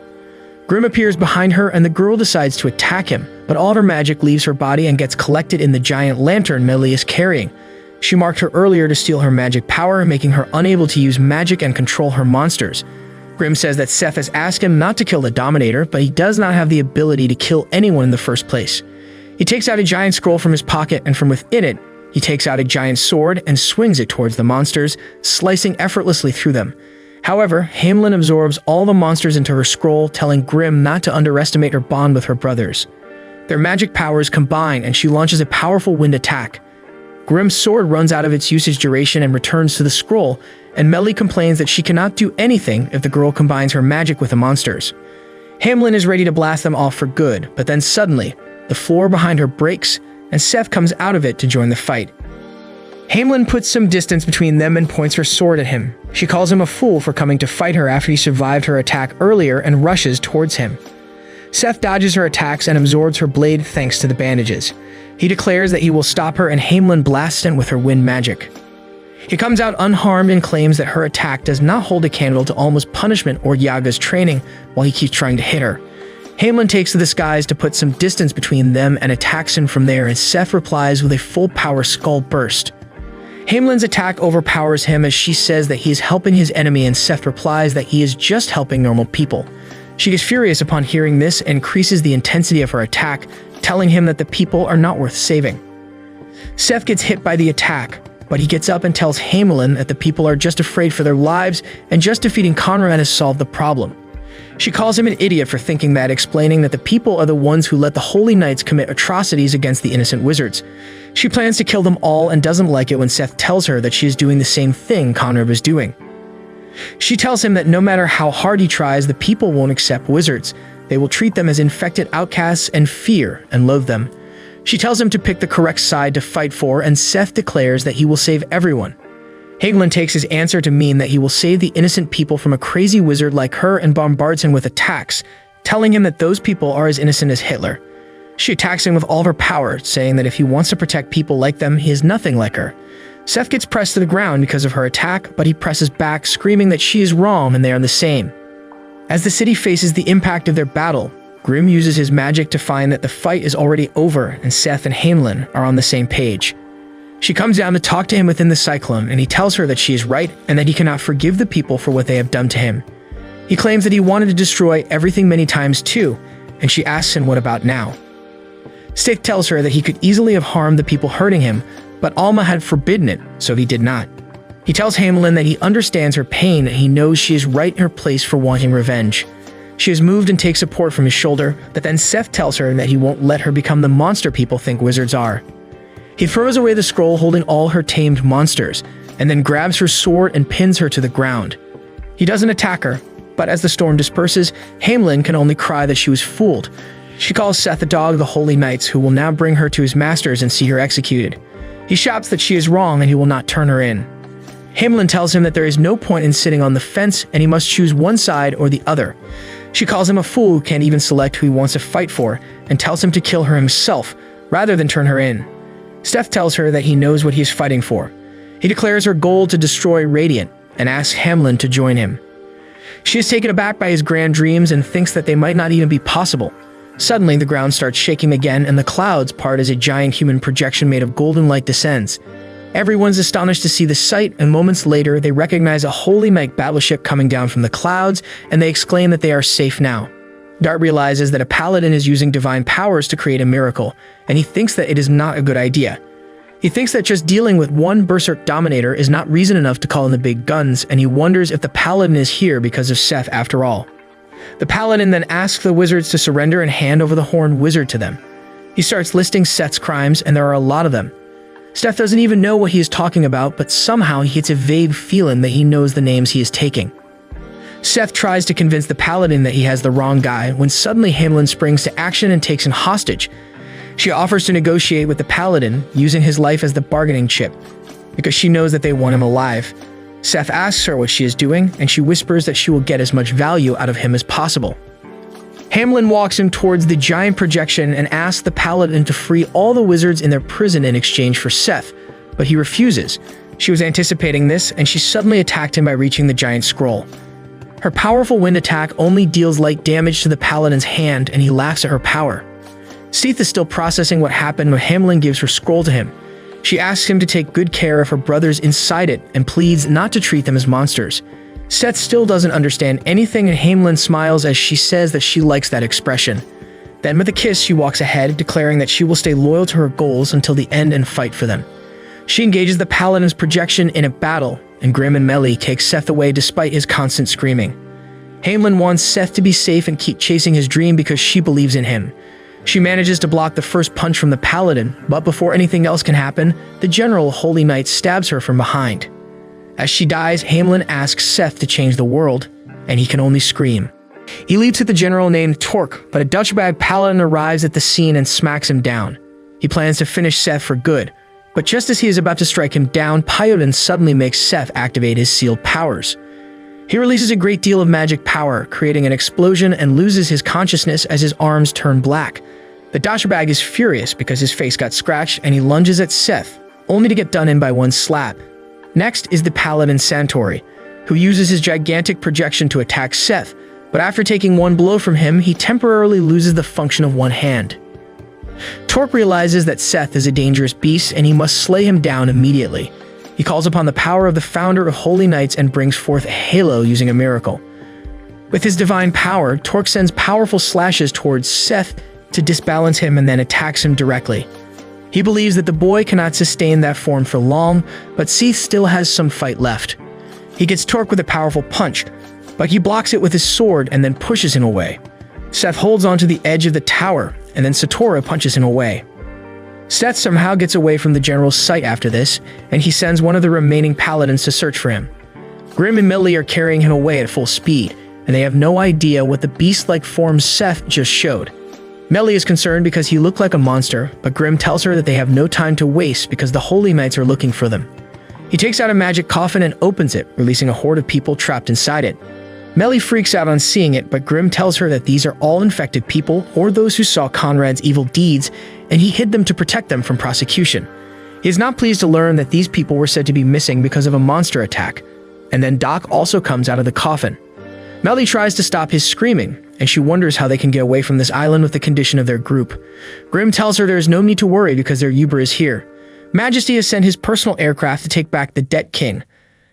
Grimm appears behind her and the girl decides to attack him, but all of her magic leaves her body and gets collected in the giant lantern Melly is carrying. She marked her earlier to steal her magic power, making her unable to use magic and control her monsters. Grimm says that Seth has asked him not to kill the Dominator, but he does not have the ability to kill anyone in the first place. He takes out a giant scroll from his pocket, and from within it, he takes out a giant sword and swings it towards the monsters, slicing effortlessly through them. However, Hamelin absorbs all the monsters into her scroll, telling Grimm not to underestimate her bond with her brothers. Their magic powers combine, and she launches a powerful wind attack. Grimm's sword runs out of its usage duration and returns to the scroll, and Melly complains that she cannot do anything if the girl combines her magic with the monsters. Hamelin is ready to blast them off for good, but then suddenly, the floor behind her breaks, and Seth comes out of it to join the fight. Hamelin puts some distance between them and points her sword at him. She calls him a fool for coming to fight her after he survived her attack earlier and rushes towards him. Seth dodges her attacks and absorbs her blade thanks to the bandages. He declares that he will stop her, and Hamelin blasts him with her wind magic. He comes out unharmed and claims that her attack does not hold a candle to Alma's punishment or Yaga's training while he keeps trying to hit her. Hamelin takes to the skies to put some distance between them and attacks him from there, and Seth replies with a full-power skull burst. Hamelin's attack overpowers him as she says that he is helping his enemy, and Seth replies that he is just helping normal people. She is furious upon hearing this and increases the intensity of her attack, telling him that the people are not worth saving. Seth gets hit by the attack, but he gets up and tells Hamelin that the people are just afraid for their lives, and just defeating Conrad has solved the problem. She calls him an idiot for thinking that, explaining that the people are the ones who let the Holy Knights commit atrocities against the innocent wizards. She plans to kill them all and doesn't like it when Seth tells her that she is doing the same thing Conrad was doing. She tells him that no matter how hard he tries, the people won't accept wizards. They will treat them as infected outcasts and fear and loathe them. She tells him to pick the correct side to fight for, and Seth declares that he will save everyone. Hamelin takes his answer to mean that he will save the innocent people from a crazy wizard like her and bombards him with attacks, telling him that those people are as innocent as Hitler. She attacks him with all of her power, saying that if he wants to protect people like them, he is nothing like her. Seth gets pressed to the ground because of her attack, but he presses back, screaming that she is wrong and they are the same. As the city faces the impact of their battle, Grimm uses his magic to find that the fight is already over and Seth and Hamelin are on the same page. She comes down to talk to him within the cyclone, and he tells her that she is right and that he cannot forgive the people for what they have done to him. He claims that he wanted to destroy everything many times too, and she asks him what about now. Seth tells her that he could easily have harmed the people hurting him, but Alma had forbidden it, so he did not. He tells Hamelin that he understands her pain and he knows she is right in her place for wanting revenge. She is moved and takes support from his shoulder, but then Seth tells her that he won't let her become the monster people think wizards are. He throws away the scroll holding all her tamed monsters, and then grabs her sword and pins her to the ground. He doesn't attack her, but as the storm disperses, Hamelin can only cry that she was fooled. She calls Seth a dog of the Holy Knights who will now bring her to his masters and see her executed. He shouts that she is wrong and he will not turn her in. Hamelin tells him that there is no point in sitting on the fence and he must choose one side or the other. She calls him a fool who can't even select who he wants to fight for and tells him to kill her himself rather than turn her in. Seth tells her that he knows what he is fighting for. He declares her goal to destroy Radiant and asks Hamelin to join him. She is taken aback by his grand dreams and thinks that they might not even be possible. Suddenly, the ground starts shaking again and the clouds part as a giant human projection made of golden light descends. Everyone's astonished to see the sight, and moments later, they recognize a Holy Knight battleship coming down from the clouds, and they exclaim that they are safe now. Dart realizes that a paladin is using divine powers to create a miracle, and he thinks that it is not a good idea. He thinks that just dealing with one Berserk Dominator is not reason enough to call in the big guns, and he wonders if the paladin is here because of Seth after all. The paladin then asks the wizards to surrender and hand over the Horned Wizard to them. He starts listing Seth's crimes, and there are a lot of them. Seth doesn't even know what he is talking about, but somehow he gets a vague feeling that he knows the names he is taking. Seth tries to convince the paladin that he has the wrong guy when suddenly Hamelin springs to action and takes him hostage. She offers to negotiate with the paladin, using his life as the bargaining chip, because she knows that they want him alive. Seth asks her what she is doing, and she whispers that she will get as much value out of him as possible. Hamelin walks him towards the giant projection and asks the paladin to free all the wizards in their prison in exchange for Seth, but he refuses. She was anticipating this, and she suddenly attacked him by reaching the giant scroll. Her powerful wind attack only deals light damage to the paladin's hand, and he laughs at her power. Seath is still processing what happened when Hamelin gives her scroll to him. She asks him to take good care of her brothers inside it and pleads not to treat them as monsters. Seth still doesn't understand anything, and Hamelin smiles as she says that she likes that expression. Then with a kiss, she walks ahead, declaring that she will stay loyal to her goals until the end and fight for them. She engages the paladin's projection in a battle, and Grim and Melly take Seth away despite his constant screaming. Hamelin wants Seth to be safe and keep chasing his dream because she believes in him. She manages to block the first punch from the paladin, but before anything else can happen, the General Holy Knight stabs her from behind. As she dies, Hamelin asks Seth to change the world, and he can only scream. He leaps at the general named Torque, but a Dutchbag paladin arrives at the scene and smacks him down. He plans to finish Seth for good, but just as he is about to strike him down, Pyodin suddenly makes Seth activate his sealed powers. He releases a great deal of magic power, creating an explosion and loses his consciousness as his arms turn black. The Dutchbag is furious because his face got scratched, and he lunges at Seth, only to get done in by one slap. Next is the paladin Santori, who uses his gigantic projection to attack Seth, but after taking one blow from him, he temporarily loses the function of one hand. Torque realizes that Seth is a dangerous beast and he must slay him down immediately. He calls upon the power of the founder of Holy Knights and brings forth a halo using a miracle. With his divine power, Torque sends powerful slashes towards Seth to disbalance him and then attacks him directly. He believes that the boy cannot sustain that form for long, but Seath still has some fight left. He gets Torque with a powerful punch, but he blocks it with his sword and then pushes him away. Seth holds onto the edge of the tower, and then Satora punches him away. Seth somehow gets away from the general's sight after this, and he sends one of the remaining paladins to search for him. Grim and Millie are carrying him away at full speed, and they have no idea what the beast-like form Seth just showed. Melly is concerned because he looked like a monster, but Grim tells her that they have no time to waste because the Holy Knights are looking for them. He takes out a magic coffin and opens it, releasing a horde of people trapped inside it. Melly freaks out on seeing it, but Grim tells her that these are all infected people or those who saw Conrad's evil deeds, and he hid them to protect them from prosecution. He is not pleased to learn that these people were said to be missing because of a monster attack. And then Doc also comes out of the coffin. Melly tries to stop his screaming, and she wonders how they can get away from this island with the condition of their group. Grim tells her there is no need to worry because their Uber is here. Majesty has sent his personal aircraft to take back the Det King.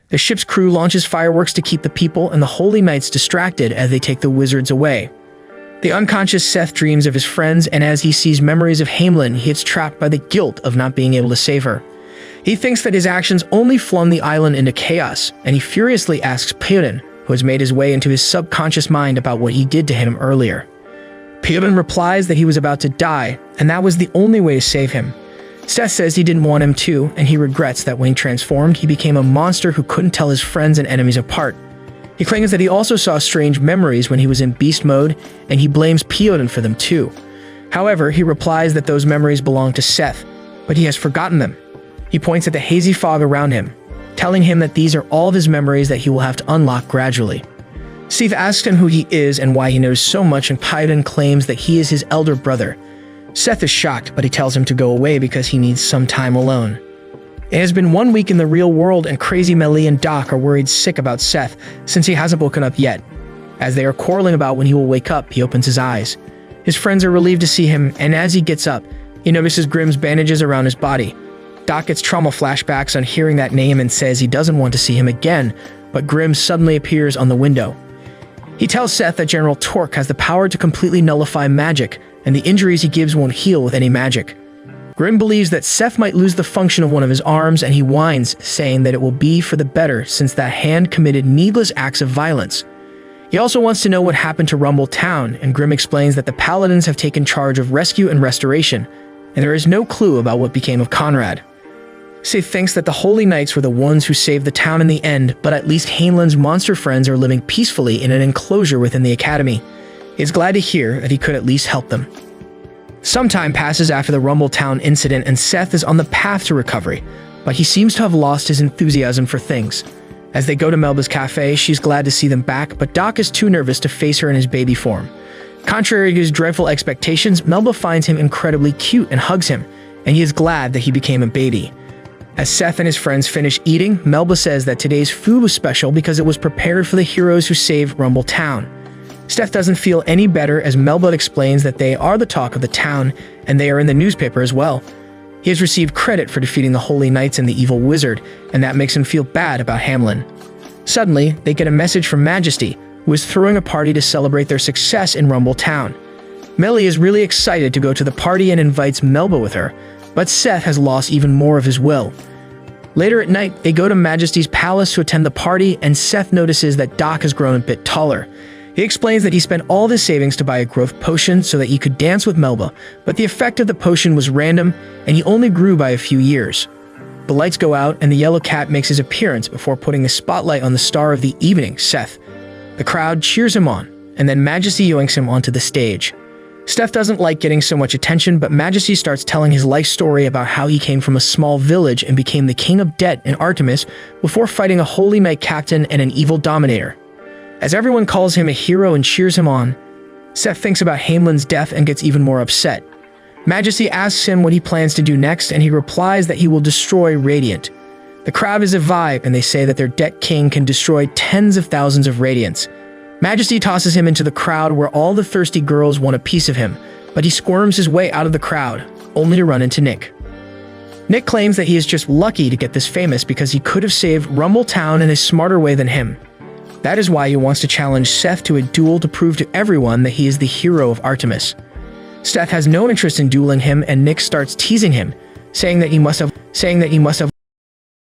The ship's crew launches fireworks to keep the people and the Holy Knights distracted as they take the wizards away. The unconscious Seth dreams of his friends, and as he sees memories of Hamelin, he gets trapped by the guilt of not being able to save her. He thinks that his actions only flung the island into chaos, and he furiously asks Pirin, who has made his way into his subconscious mind, about what he did to him earlier. Pirin replies that he was about to die, and that was the only way to save him. Seth says he didn't want him to, and he regrets that when he transformed, he became a monster who couldn't tell his friends and enemies apart. He claims that he also saw strange memories when he was in beast mode, and he blames Pirin for them too. However, he replies that those memories belong to Seth, but he has forgotten them. He points at the hazy fog around him, telling him that these are all of his memories that he will have to unlock gradually. Seth asks him who he is and why he knows so much, and Pirin claims that he is his elder brother. Seth is shocked, but he tells him to go away because he needs some time alone. It has been 1 week in the real world, and Crazy Melly and Doc are worried sick about Seth since he hasn't woken up yet. As they are quarreling about when he will wake up, he opens his eyes. His friends are relieved to see him, and as he gets up, he notices Grimm's bandages around his body. Doc gets trauma flashbacks on hearing that name and says he doesn't want to see him again, but Grimm suddenly appears on the window. He tells Seth that General Torque has the power to completely nullify magic, and the injuries he gives won't heal with any magic. Grimm believes that Seth might lose the function of one of his arms, and he whines, saying that it will be for the better since that hand committed needless acts of violence. He also wants to know what happened to Rumble Town, and Grimm explains that the Paladins have taken charge of rescue and restoration, and there is no clue about what became of Conrad. Seth thinks that the Holy Knights were the ones who saved the town in the end, but at least Hainlin's monster friends are living peacefully in an enclosure within the academy. He is glad to hear that he could at least help them. Some time passes after the Rumble Town incident, and Seth is on the path to recovery, but he seems to have lost his enthusiasm for things. As they go to Melba's cafe, she's glad to see them back, but Doc is too nervous to face her in his baby form. Contrary to his dreadful expectations, Melba finds him incredibly cute and hugs him, and he is glad that he became a baby. As Seth and his friends finish eating, Melba says that today's food was special because it was prepared for the heroes who saved Rumble Town. Seth doesn't feel any better as Melba explains that they are the talk of the town, and they are in the newspaper as well. He has received credit for defeating the Holy Knights and the evil wizard, and that makes him feel bad about Hamlin. Suddenly, they get a message from Majesty, who is throwing a party to celebrate their success in Rumble Town. Melly is really excited to go to the party and invites Melba with her, but Seth has lost even more of his will. Later at night, they go to Majesty's palace to attend the party, and Seth notices that Doc has grown a bit taller. He explains that he spent all of his savings to buy a growth potion so that he could dance with Melba, but the effect of the potion was random, and he only grew by a few years. The lights go out, and the yellow cat makes his appearance before putting the spotlight on the star of the evening, Seth. The crowd cheers him on, and then Majesty yoinks him onto the stage. Seth doesn't like getting so much attention, but Majesty starts telling his life story about how he came from a small village and became the king of debt in Artemis before fighting a Holy Knight captain and an evil dominator. As everyone calls him a hero and cheers him on, Seth thinks about Hainlin's death and gets even more upset. Majesty asks him what he plans to do next, and he replies that he will destroy Radiant. The crowd is a vibe, and they say that their debt king can destroy tens of thousands of Radiants. Majesty tosses him into the crowd where all the thirsty girls want a piece of him, but he squirms his way out of the crowd, only to run into Nick. Nick claims that he is just lucky to get this famous because he could have saved Rumble Town in a smarter way than him. That is why he wants to challenge Seth to a duel to prove to everyone that he is the hero of Artemis. Seth has no interest in dueling him, and Nick starts teasing him, saying that he must have